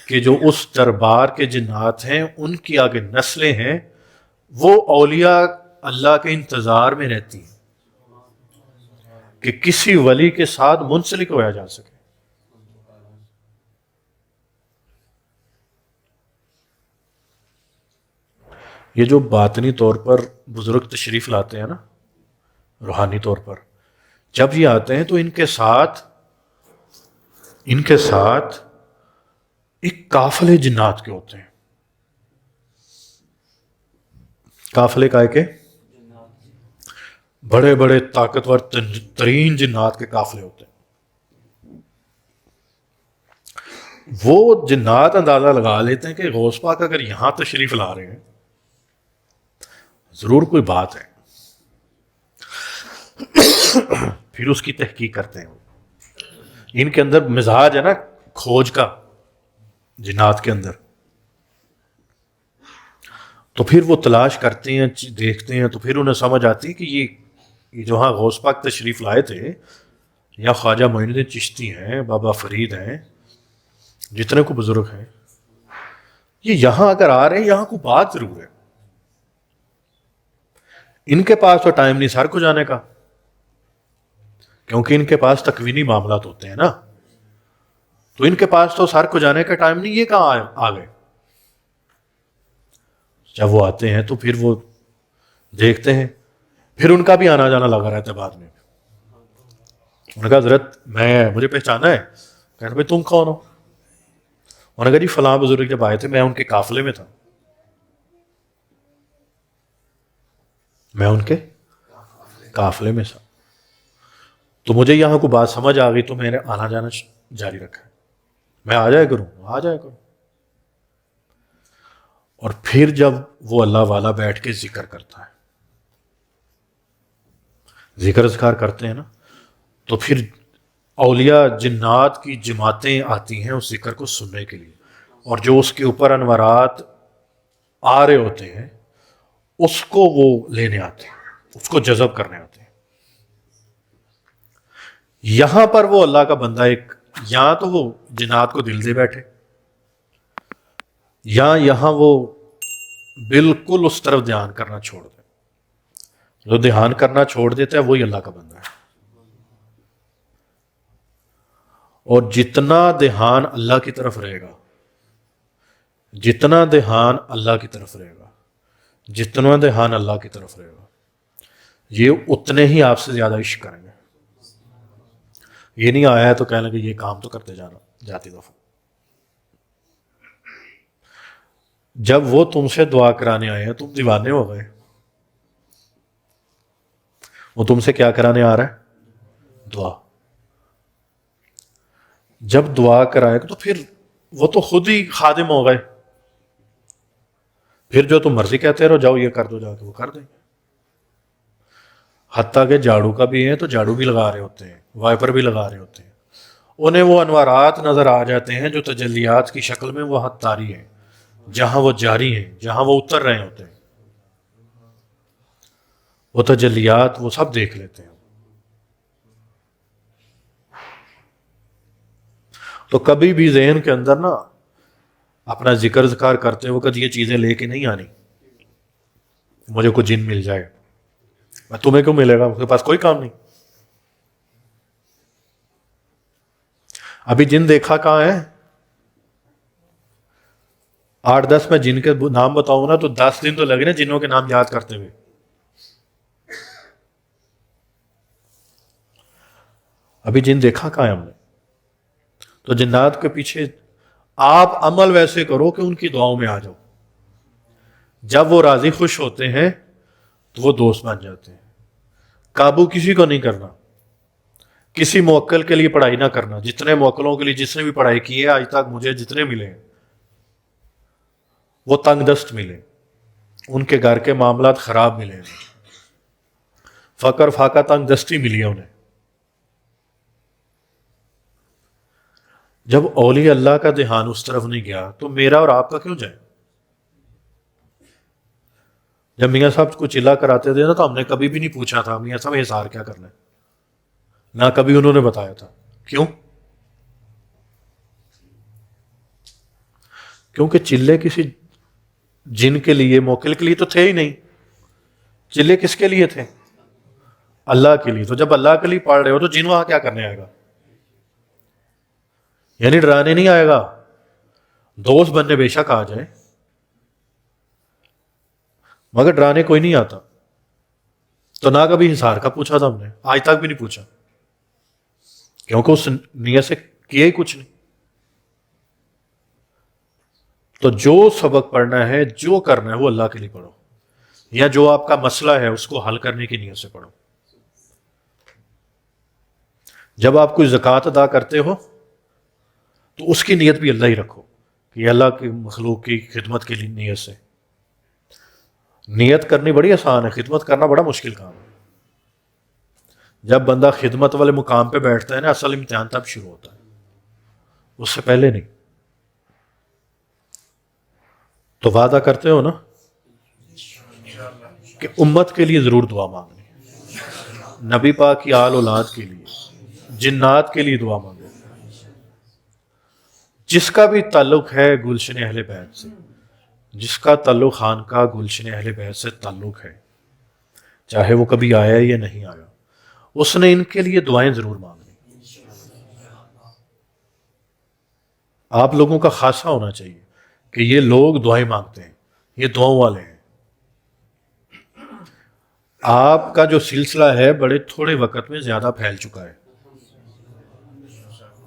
کہ جو اس دربار کے جنات ہیں ان کی آگے نسلیں ہیں، وہ اولیاء اللہ کے انتظار میں رہتی ہیں کہ کسی ولی کے ساتھ منسلک ہوا جا سکے. یہ جو باطنی طور پر بزرگ تشریف لاتے ہیں نا، روحانی طور پر جب یہ آتے ہیں تو ان کے ساتھ ایک قافلے جنات کے ہوتے ہیں. قافلے کائے کے؟ بڑے بڑے طاقتور ترین جنات کے قافلے ہوتے ہیں. وہ جنات اندازہ لگا لیتے ہیں کہ غوث پاک اگر یہاں تشریف لا رہے ہیں ضرور کوئی بات ہے. پھر اس کی تحقیق کرتے ہیں. ان کے اندر مزاج ہے نا کھوج کا، جنات کے اندر. تو پھر وہ تلاش کرتے ہیں، دیکھتے ہیں، تو پھر انہیں سمجھ آتی ہے کہ یہ جو ہاں غوث پاک تشریف لائے تھے، یا خواجہ معین الدین چشتی ہیں، بابا فرید ہیں، جتنے کو بزرگ ہیں، یہ یہاں اگر آ رہے ہیں یہاں کو بات ضرور ہے. ان کے پاس تو ٹائم نہیں سر کو جانے کا، کیونکہ ان کے پاس تکوینی معاملات ہوتے ہیں نا، تو ان کے پاس تو سر کو جانے کا ٹائم نہیں. یہ کہاں آ گئے؟ جب وہ آتے ہیں تو پھر وہ دیکھتے ہیں، پھر ان کا بھی آنا جانا لگا رہتا ہے. بعد میں انہوں نے کہا حضرت مجھے پہچانا ہے؟ کہتے بھائی تم کون ہو؟ انہوں نے کہا جی فلاں بزرگ جب آئے تھے میں ان کے قافلے میں تھا. میں ان کے قافلے میں تھا تو مجھے یہاں کو بات سمجھ آ گئی تو میں نے آنا جانا جاری رکھا ہے. میں آ جایا کروں. اور پھر جب وہ اللہ والا بیٹھ کے ذکر کرتا ہے، ذکر اذکار کرتے ہیں نا، تو پھر اولیاء جنات کی جماعتیں آتی ہیں اس ذکر کو سننے کے لیے، اور جو اس کے اوپر انوارات آ رہے ہوتے ہیں اس کو وہ لینے آتے ہیں، اس کو جذب کرنے آتے ہیں. یہاں پر وہ اللہ کا بندہ یہاں تو وہ جنات کو دل دے بیٹھے، یہاں وہ بالکل اس طرف دھیان کرنا چھوڑ دے. جو دھیان کرنا چھوڑ دیتا ہے وہی اللہ کا بندہ ہے. اور جتنا دھیان اللہ کی طرف رہے گا، جتنا دھیان اللہ کی طرف رہے گا، جتنا دھیان اللہ کی طرف رہے گا، یہ اتنے ہی آپ سے زیادہ عشق کریں گے. یہ نہیں آیا ہے تو کہنے لگے یہ کام تو کرتے جانا جاتی دفعہ. جب وہ تم سے دعا کرانے آئے ہیں تم دیوانے ہو گئے. وہ تم سے کیا کرانے آ رہا ہے؟ دعا. جب دعا کرائے تو پھر وہ تو خود ہی خادم ہو گئے. پھر جو تم مرضی کہتے رہو، جاؤ یہ کر دو، جا کے وہ کر دیں گے. حتیٰ کہ جھاڑو کا بھی ہے تو جھاڑو بھی لگا رہے ہوتے ہیں، وائپر بھی لگا رہے ہوتے ہیں، انہیں وہ انوارات نظر آ جاتے ہیں جو تجلیات کی شکل میں وہ حد طاری ہیں، جہاں وہ جاری ہیں، جہاں وہ اتر رہے ہوتے ہیں. وہ تجلیات وہ سب دیکھ لیتے ہیں. تو کبھی بھی ذہن کے اندر نا اپنا ذکر ذکار کرتے وقت یہ چیزیں لے کے نہیں آنی مجھے کوئی جن مل جائے. تمہیں کیوں ملے گا؟ اس کے پاس کوئی کام نہیں. ابھی جن دیکھا کہاں ہے؟ 8-10 میں جن کے نام بتاؤں نا تو 10 دن تو لگے نا جنوں کے نام یاد کرتے ہوئے. ابھی جن دیکھا کہاں ہے ہم نے؟ تو جنات کے پیچھے آپ عمل ویسے کرو کہ ان کی دعاؤں میں آ جاؤ. جب وہ راضی خوش ہوتے ہیں تو وہ دوست بن جاتے ہیں. قابو کسی کو نہیں کرنا. کسی موکل کے لیے پڑھائی نہ کرنا. جتنے موکلوں کے لیے جس نے بھی پڑھائی کی ہے آج تک مجھے جتنے ملے ہیں وہ تنگ دست ملے. ان کے گھر کے معاملات خراب ملے. فقر فاقہ تنگ دستی ملی ہے انہیں. جب اولیاء اللہ کا دھیان اس طرف نہیں گیا تو میرا اور آپ کا کیوں جائے؟ جب میاں صاحب کو چلا کراتے تھے نا تو ہم نے کبھی بھی نہیں پوچھا تھا میاں صاحب اظہار کیا کرنا ہے، نہ کبھی انہوں نے بتایا تھا. کیوں؟ کیونکہ چلے کسی جن کے لیے موکل کے لیے تو تھے ہی نہیں. چلے کس کے لیے تھے؟ اللہ کے لیے. تو جب اللہ کے لیے پڑھ رہے ہو تو جن وہاں کیا کرنے آئے گا؟ یعنی ڈرانے نہیں آئے گا. دوست بننے بے شک آ جائے مگر ڈرانے کوئی نہیں آتا. تو نہ کبھی حصار کا پوچھا تھا ہم نے، آج تک بھی نہیں پوچھا، کیونکہ اس نیت سے کیا ہی کچھ نہیں. تو جو سبق پڑھنا ہے جو کرنا ہے وہ اللہ کے لیے پڑھو، یا جو آپ کا مسئلہ ہے اس کو حل کرنے کی نیت سے پڑھو. جب آپ کوئی زکوٰۃ ادا کرتے ہو تو اس کی نیت بھی اللہ ہی رکھو کہ یہ اللہ کی مخلوق کی خدمت کے لیے نیت سے. نیت کرنی بڑی آسان ہے، خدمت کرنا بڑا مشکل کام ہے. جب بندہ خدمت والے مقام پہ بیٹھتا ہے نا اصل امتحان تب شروع ہوتا ہے، اس سے پہلے نہیں. تو وعدہ کرتے ہو نا کہ امت کے لیے ضرور دعا مانگنی، نبی پاک کی آل اولاد کے لیے، جنات کے لیے دعا مانگو. جس کا بھی تعلق ہے گلشن اہل بیت سے، جس کا تعلق خانقاہ گلشن اہل بیت سے تعلق ہے، چاہے وہ کبھی آیا یا نہیں آیا، اس نے ان کے لیے دعائیں ضرور مانگنی. آپ لوگوں کا خاصہ ہونا چاہیے کہ یہ لوگ دعائیں مانگتے ہیں، یہ دعاؤں والے ہیں. آپ کا جو سلسلہ ہے بڑے تھوڑے وقت میں زیادہ پھیل چکا ہے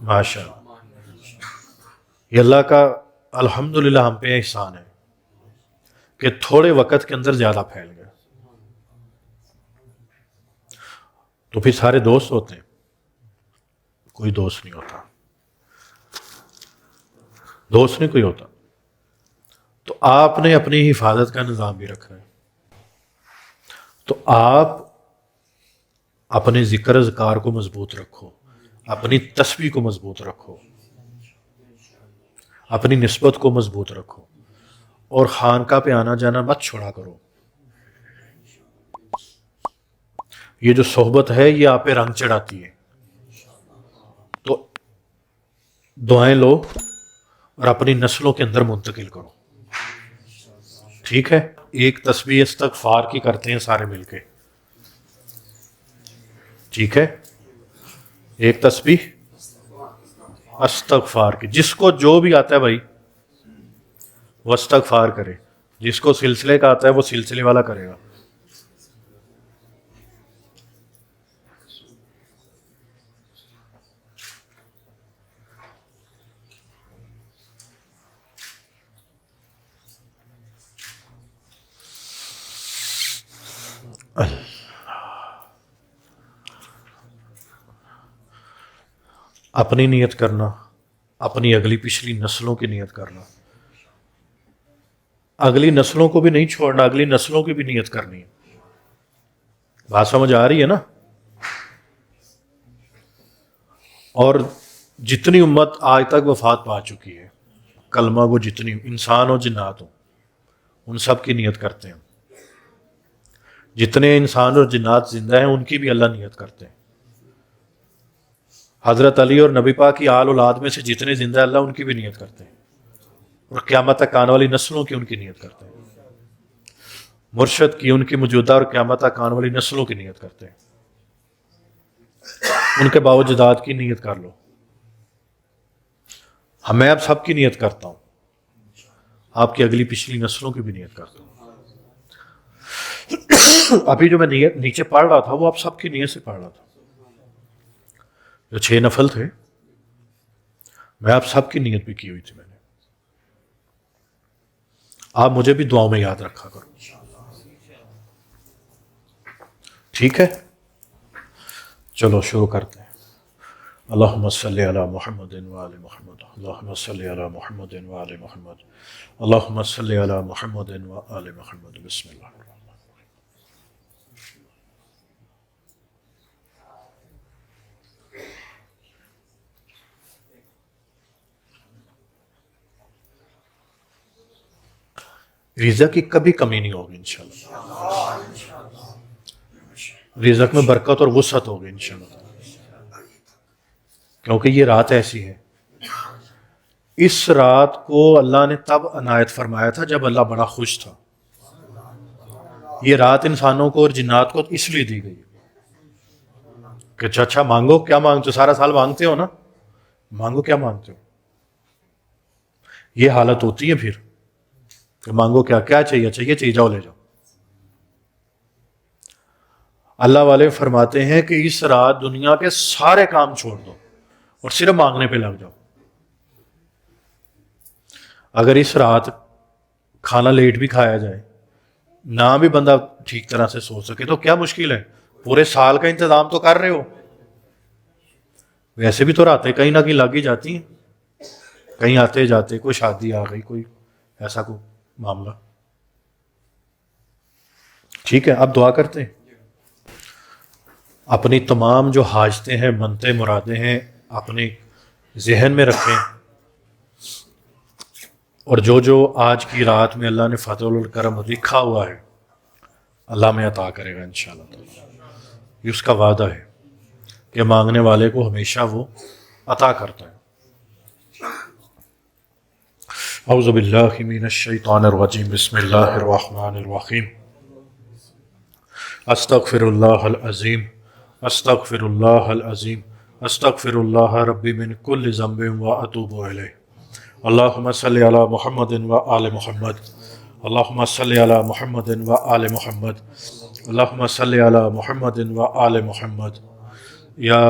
ماشاء اللہ. یہ اللہ کا الحمدللہ ہم پہ احسان ہے کہ تھوڑے وقت کے اندر زیادہ پھیل گیا. تو پھر سارے دوست ہوتے ہیں؟ کوئی دوست نہیں ہوتا، دوست نہیں کوئی ہوتا. تو آپ نے اپنی حفاظت کا نظام بھی رکھنا ہے. تو آپ اپنے ذکر اذکار کو مضبوط رکھو، اپنی تسبیح کو مضبوط رکھو، اپنی نسبت کو مضبوط رکھو، اور خانقاہ پہ آنا جانا مت چھوڑا کرو. یہ جو صحبت ہے یہ آپ پہ رنگ چڑھاتی ہے. تو دعائیں لو اور اپنی نسلوں کے اندر منتقل کرو. ٹھیک ہے؟ ایک تسبیح استغفار کی کرتے ہیں سارے مل کے. ٹھیک ہے؟ ایک تسبیح استغفار کی. جس کو جو بھی آتا ہے بھائی وہ استغفار کرے، جس کو سلسلے کا آتا ہے وہ سلسلے والا کرے گا. اپنی نیت کرنا، اپنی اگلی پچھلی نسلوں کی نیت کرنا، اگلی نسلوں کو بھی نہیں چھوڑنا، اگلی نسلوں کی بھی نیت کرنی ہے. بات سمجھ آ رہی ہے نا؟ اور جتنی امت آج تک وفات پا چکی ہے، کلمہ کو جتنی انسان ہو جنات ہو، ان سب کی نیت کرتے ہیں. جتنے انسان اور جنات زندہ ہیں ان کی بھی اللہ نیت کرتے ہیں. حضرت علی اور نبی پاک کی آل اولاد میں سے جتنے زندہ اللہ ان کی بھی نیت کرتے ہیں، اور قیامت تک آنے والی نسلوں کی ان کی نیت کرتے ہیں. مرشد کی، ان کی موجودہ اور قیامت تک آنے والی نسلوں کی نیت کرتے ہیں. ان کے باوجداد کی نیت کر لو. میں اب سب کی نیت کرتا ہوں. آپ کی اگلی پچھلی نسلوں کی بھی نیت کرتا ہوں۔ ابھی جو میں نیت نیچے پڑھ رہا تھا وہ آپ سب کی نیت سے پڑھ رہا تھا، جو 6 نفل تھے میں آپ سب کی نیت بھی کی ہوئی تھی میں نے۔ آپ مجھے بھی دعاؤں میں یاد رکھا کرو، ٹھیک ہے؟ چلو شروع کرتے ہیں۔ اللہم صلی علی محمد وآل محمد، اللہم صلی علی محمد وآل محمد، اللہم صلی علی محمد وآل محمد۔ بسم اللہ الرحمن الرحیم۔ رزق کی کبھی کمی نہیں ہوگی انشاءاللہ، رزق میں برکت اور وسعت ہوگی انشاءاللہ، کیونکہ یہ رات ایسی ہے۔ اس رات کو اللہ نے تب عنایت فرمایا تھا جب اللہ بڑا خوش تھا۔ یہ رات انسانوں کو اور جنات کو اس لیے دی گئی کہ اچھا مانگو، کیا مانگتے ہو؟ سارا سال مانگتے ہو نا، مانگو کیا مانگتے ہو۔ یہ حالت ہوتی ہے پھر کہ مانگو کیا چاہیے، چاہیے جاؤ لے جاؤ۔ اللہ والے فرماتے ہیں کہ اس رات دنیا کے سارے کام چھوڑ دو اور صرف مانگنے پہ لگ جاؤ۔ اگر اس رات کھانا لیٹ بھی کھایا جائے، نہ بھی بندہ ٹھیک طرح سے سو سکے، تو کیا مشکل ہے؟ پورے سال کا انتظام تو کر رہے ہو۔ ویسے بھی تو راتیں کہیں نہ کہیں لگ ہی جاتی ہیں، کہیں آتے جاتے، کوئی شادی آ گئی، کوئی ایسا کوئی معاملہ۔ ٹھیک ہے، اب دعا کرتے ہیں۔ اپنی تمام جو حاجتیں ہیں، منتیں، مرادیں ہیں، اپنے ذہن میں رکھیں، اور جو آج کی رات میں اللہ نے فضل الکرم لکھا ہوا ہے اللہ میں عطا کرے گا انشاءاللہ۔ یہ اس کا وعدہ ہے کہ مانگنے والے کو ہمیشہ وہ عطا کرتا ہے۔ اعوذ باللہ من الشیطان الرجیم، بسم اللہ الرحمن الرحیم۔ استغفر اللہ العظیم، استغفر اللہ العظیم، استغفر اللہ ربی من کل ذنب و اتوب الیہ۔ اللہم صلی علی محمد و آل محمد، اللہم صلی علی محمد و آل محمد، اللہم صلی علی محمد و آل محمد۔ یا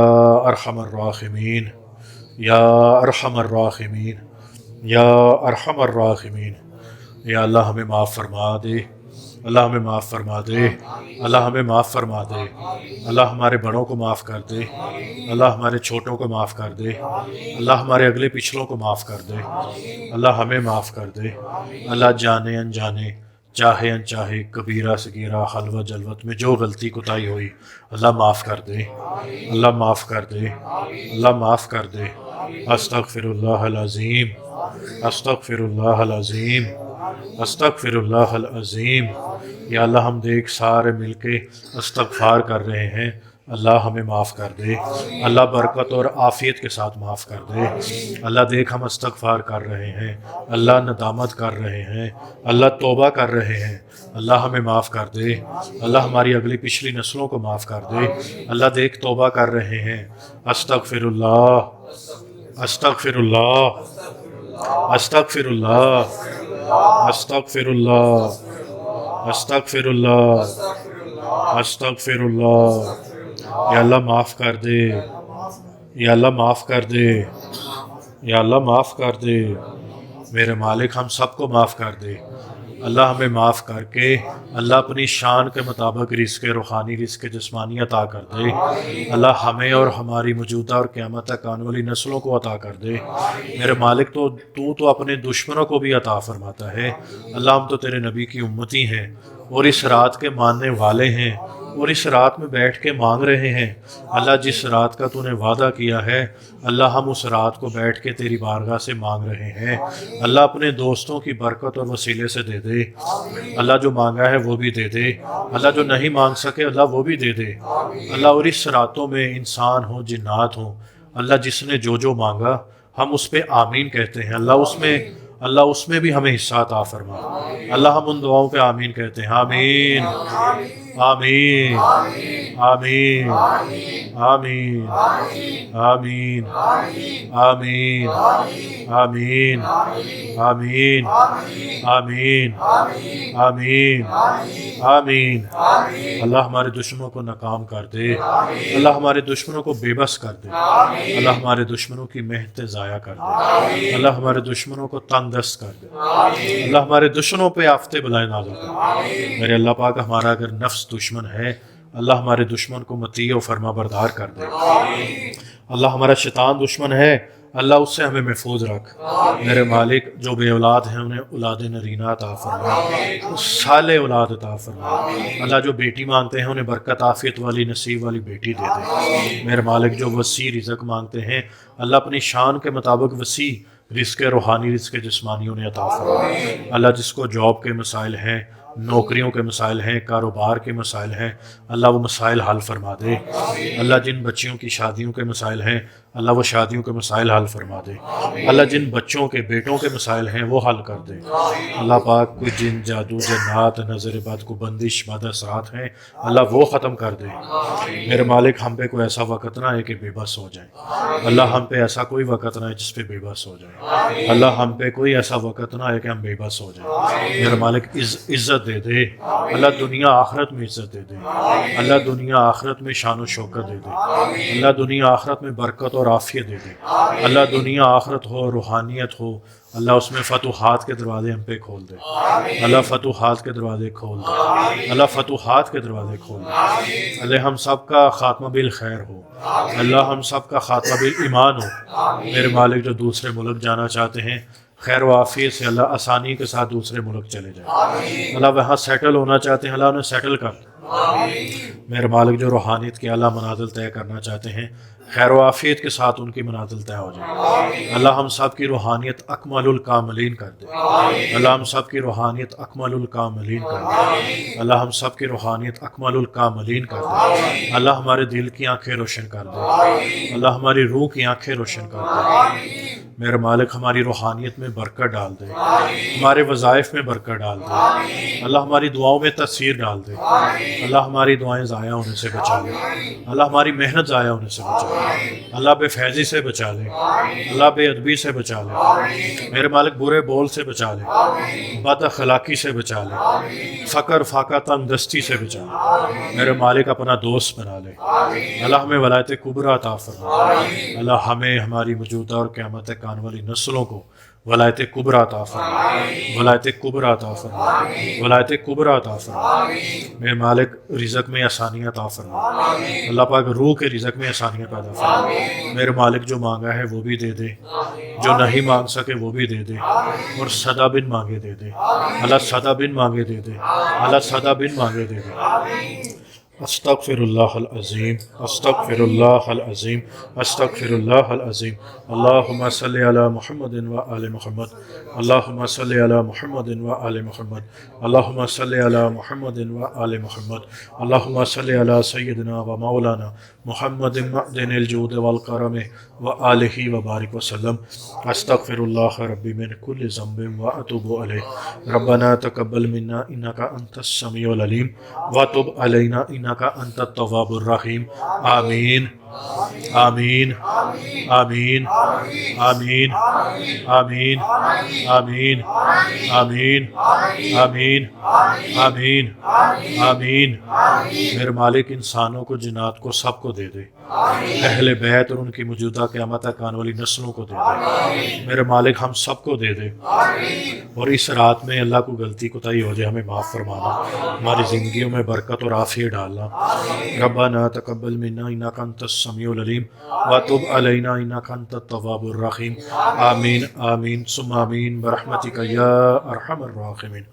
ارحم الراحمین، یا ارحم الراحمین، یا ارحم الراحمین۔ یا اللہ ہمیں معاف فرما دے، اللہ ہمیں معاف فرما دے، اللہ ہمیں معاف فرما دے، اللہ ہمارے بڑوں کو معاف کر دے، اللہ ہمارے چھوٹوں کو معاف کر دے، اللہ ہمارے اگلے پچھلوں کو معاف کر دے، اللہ ہمیں معاف کر دے، اللہ جانے انجانے، چاہے انچاہے، کبیرہ صغیرہ، حلوہ جلوت میں جو غلطی کوتاہی ہوئی اللہ معاف کر دے، اللہ معاف کر دے، اللہ معاف کر دے۔ استغفر اللہ العظیم، استغفر اللہ العظیم، استغفر اللہ العظیم۔ یا اللہ ہم دیکھ سارے مل کے استغفار کر رہے ہیں، اللہ ہمیں معاف کر دے، اللہ برکت اور عافیت کے ساتھ معاف کر دے۔ اللہ دیکھ ہم استغفار کر رہے ہیں، اللہ ندامت کر رہے ہیں، اللہ توبہ کر رہے ہیں، اللہ ہمیں معاف کر دے، اللہ ہماری اگلی پچھلی نسلوں کو معاف کر دے۔ اللہ دیکھ توبہ کر رہے ہیں، استغفر اللہ، استغفر اللہ، استغفر اللہ، استغفر اللہ، استغفر اللہ، استغفر اللہ۔ یا اللہ معاف کر دے، یا اللہ معاف کر دے، یا اللہ معاف کر دے، میرے مالک ہم سب کو معاف کر دے۔ اللہ ہمیں معاف کر کے اللہ اپنی شان کے مطابق رزق روحانی، رزق جسمانی عطا کر دے۔ اللہ ہمیں اور ہماری موجودہ اور قیامت تک آنے والی نسلوں کو عطا کر دے۔ میرے مالک تو اپنے دشمنوں کو بھی عطا فرماتا ہے۔ اللہ ہم تو تیرے نبی کی امتی ہیں اور اس رات کے ماننے والے ہیں، اور اس رات میں بیٹھ کے مانگ رہے ہیں۔ اللہ جس رات کا تو نے وعدہ کیا ہے اللہ ہم اس رات کو بیٹھ کے تیری بارگاہ سے مانگ رہے ہیں۔ اللہ اپنے دوستوں کی برکت اور وسیلے سے دے دے، اللہ جو مانگا ہے وہ بھی دے دے، اللہ جو نہیں مانگ سکے اللہ وہ بھی دے دے۔ اللہ اور اس راتوں میں انسان ہوں، جنات ہوں، اللہ جس نے جو مانگا ہم اس پہ آمین کہتے ہیں۔ اللہ اس میں بھی ہمیں حصہ عطا فرما۔ اللہ ہم ان دعاؤں پہ آمین کہتے ہیں، آمین آمین آمین آمین آمین آمین آمین آمین آمین آمین آمین۔ اللہ ہمارے دشمنوں کو ناکام کر دے، اللہ ہمارے دشمنوں کو بے بس کر دے، اللہ ہمارے دشمنوں کی محنتیں ضائع کر دے، اللہ ہمارے دشمنوں کو تنگ دست کر دے، اللہ ہمارے دشمنوں پہ آفتے بلائے نازل کر دے۔ میرے اللہ پاک ہمارا اگر نفس دشمن ہے، اللہ ہمارے دشمن کو مطیع و فرما بردار کر دے۔ اللہ ہمارا شیطان دشمن ہے، اللہ اس سے ہمیں محفوظ رکھ۔ میرے مالک جو بے اولاد ہیں انہیں اولاد نرینہ عطا فرما، صالح اولاد عطا فرما۔ اللہ جو بیٹی مانگتے ہیں انہیں برکت عافیت والی نصیب والی بیٹی دے دے۔ میرے مالک جو وسیع رزق مانگتے ہیں اللہ اپنی شان کے مطابق وسیع رزق روحانی رزق جسمانی انہیں عطا فرما۔ اللہ جس کو جاب کے مسائل ہیں، نوکریوں کے مسائل ہیں، کاروبار کے مسائل ہیں، اللہ وہ مسائل حل فرما دے۔ اللہ جن بچیوں کی شادیوں کے مسائل ہیں اللہ وہ شادیوں کے مسائل حل فرما دے۔ اللہ جن بچوں کے بیٹوں کے مسائل ہیں وہ حل کر دے۔ اللہ پاک کوئی جن جادو جنات نظر بد کو بندش بد اثرات ہیں اللہ وہ ختم کر دے۔ میرے مالک ہم پہ کوئی ایسا وقت نہ آئے کہ بے بس ہو جائیں، اللہ ہم پہ ایسا کوئی وقت نہ آئے جس پہ بے بس ہو جائیں، اللہ ہم پہ کوئی ایسا وقت نہ آئے کہ ہم بے بس ہو جائیں۔ میرے مالک عزت دے دے، اللہ دنیا آخرت میں عزت دے دے، اللہ دنیا آخرت میں شان و شوکت دے دے، اللہ دنیا آخرت میں برکت اور عافیت دے دے، اللہ دنیا آخرت ہو روحانیت ہو، اللہ اس میں فتوحات کے دروازے ہم پہ کھول دے، اللہ فتوحات کے دروازے کھول دے، اللہ فتوحات کے دروازے کھول دے۔ اللہ ہم سب کا خاتمہ بالخیر ہو، اللہ ہم سب کا خاتمہ بالایمان ہو۔ میرے مالک جو دوسرے ملک جانا چاہتے ہیں خیر و عافیت سے اللہ آسانی کے ساتھ دوسرے ملک چلے جائیں، اللہ وہاں سیٹل ہونا چاہتے ہیں اللہ انہیں سیٹل کر دے۔ میرے مالک جو روحانیت کے اعلیٰ منازل طے کرنا چاہتے ہیں خیر و عافیت کے ساتھ ان کی منازل طے ہو جائے۔ اللہ ہم سب کی روحانیت اکمل الکاملین کر دے، اللہ ہم سب کی روحانیت اکمل الکاملین کر دے، اللہ ہم سب کی روحانیت اکمل الکاملین کر دے۔ اللہ ہمارے دل کی آنکھیں روشن کر دے، اللہ ہماری روح کی آنکھیں روشن کر دے۔ میرے مالک ہماری روحانیت میں برکت ڈال دے، ہمارے وظائف میں برکت ڈال دے، اللہ ہماری دعاؤں میں تاثیر ڈال دے، اللہ ہماری دعائیں ضائع ہونے سے بچا لے، اللہ ہماری محنت ضائع ہونے سے بچا لے، اللہ بے فیضی سے بچا لے، اللہ بے ادبی سے بچا لے، میرے مالک برے بول سے بچا لے، بد اخلاقی سے بچا لے، فقر فاقہ تنگ دستی سے بچا لے، میرے مالک اپنا دوست بنا لے، اللہ ہمیں ولایت کبریٰ عطا فرما، اللہ ہمیں ہماری موجودہ اور قیامت تک آنے والی نسلوں کو ولایت کبریٰ عطا فرما، ولایت کبریٰ عطا فرما، ولایت کبریٰ عطا فرما۔ میرے مالک رزق میں آسانیاں عطا فرما، اللہ پاک روح کے رزق میں آسانیاں پیدا فرما۔ میرے مالک جو مانگا ہے وہ بھی دے دے، جو نہیں مانگ سکے وہ بھی دے دے، اور صدا بن مانگے دے دے، اللہ صدا بن مانگے دے دے، اللہ صدا بن مانگے دے دے۔ استغفر اللہ العظیم، استغفر اللہ العظیم، استغفر اللہ العظیم۔ اللہم صلی علی محمد و آل محمد، اللہم صلی علی محمد و آل محمد، اللہم صلی علی محمد و آل محمد، اللہم صلی علی سیدنا و مولانا محمد معدن الجود والکرم و آلہ و بارک وسلم۔ استغفر اللہ ربی من کل ذنب و اتوب علیہ۔ ربنا تقبل منا انک انت السمیع العلیم وتب علینا انک انت التواب الرحیم۔ آمین آمین آمین آمین آمین آمین آمین آمین آمین آمین۔ میرے مالک انسانوں کو جنات کو سب کو دے دے، اہل بیت اور ان کی موجودہ قیامت تک آنے والی نسلوں کو دے دے۔ میرے مالک ہم سب کو دے دے، اور اس رات میں اللہ کو غلطی کوتاہی ہو جائے ہمیں معاف فرمانا، ہماری زندگیوں میں برکت اور عافیت ڈالنا۔ ربنا تقبل منا انک انت السمیع العلیم وتب علینا انک انت التواب الرحیم۔ آمین آمین ثم آمین برحمتک یا ارحم الراحمین۔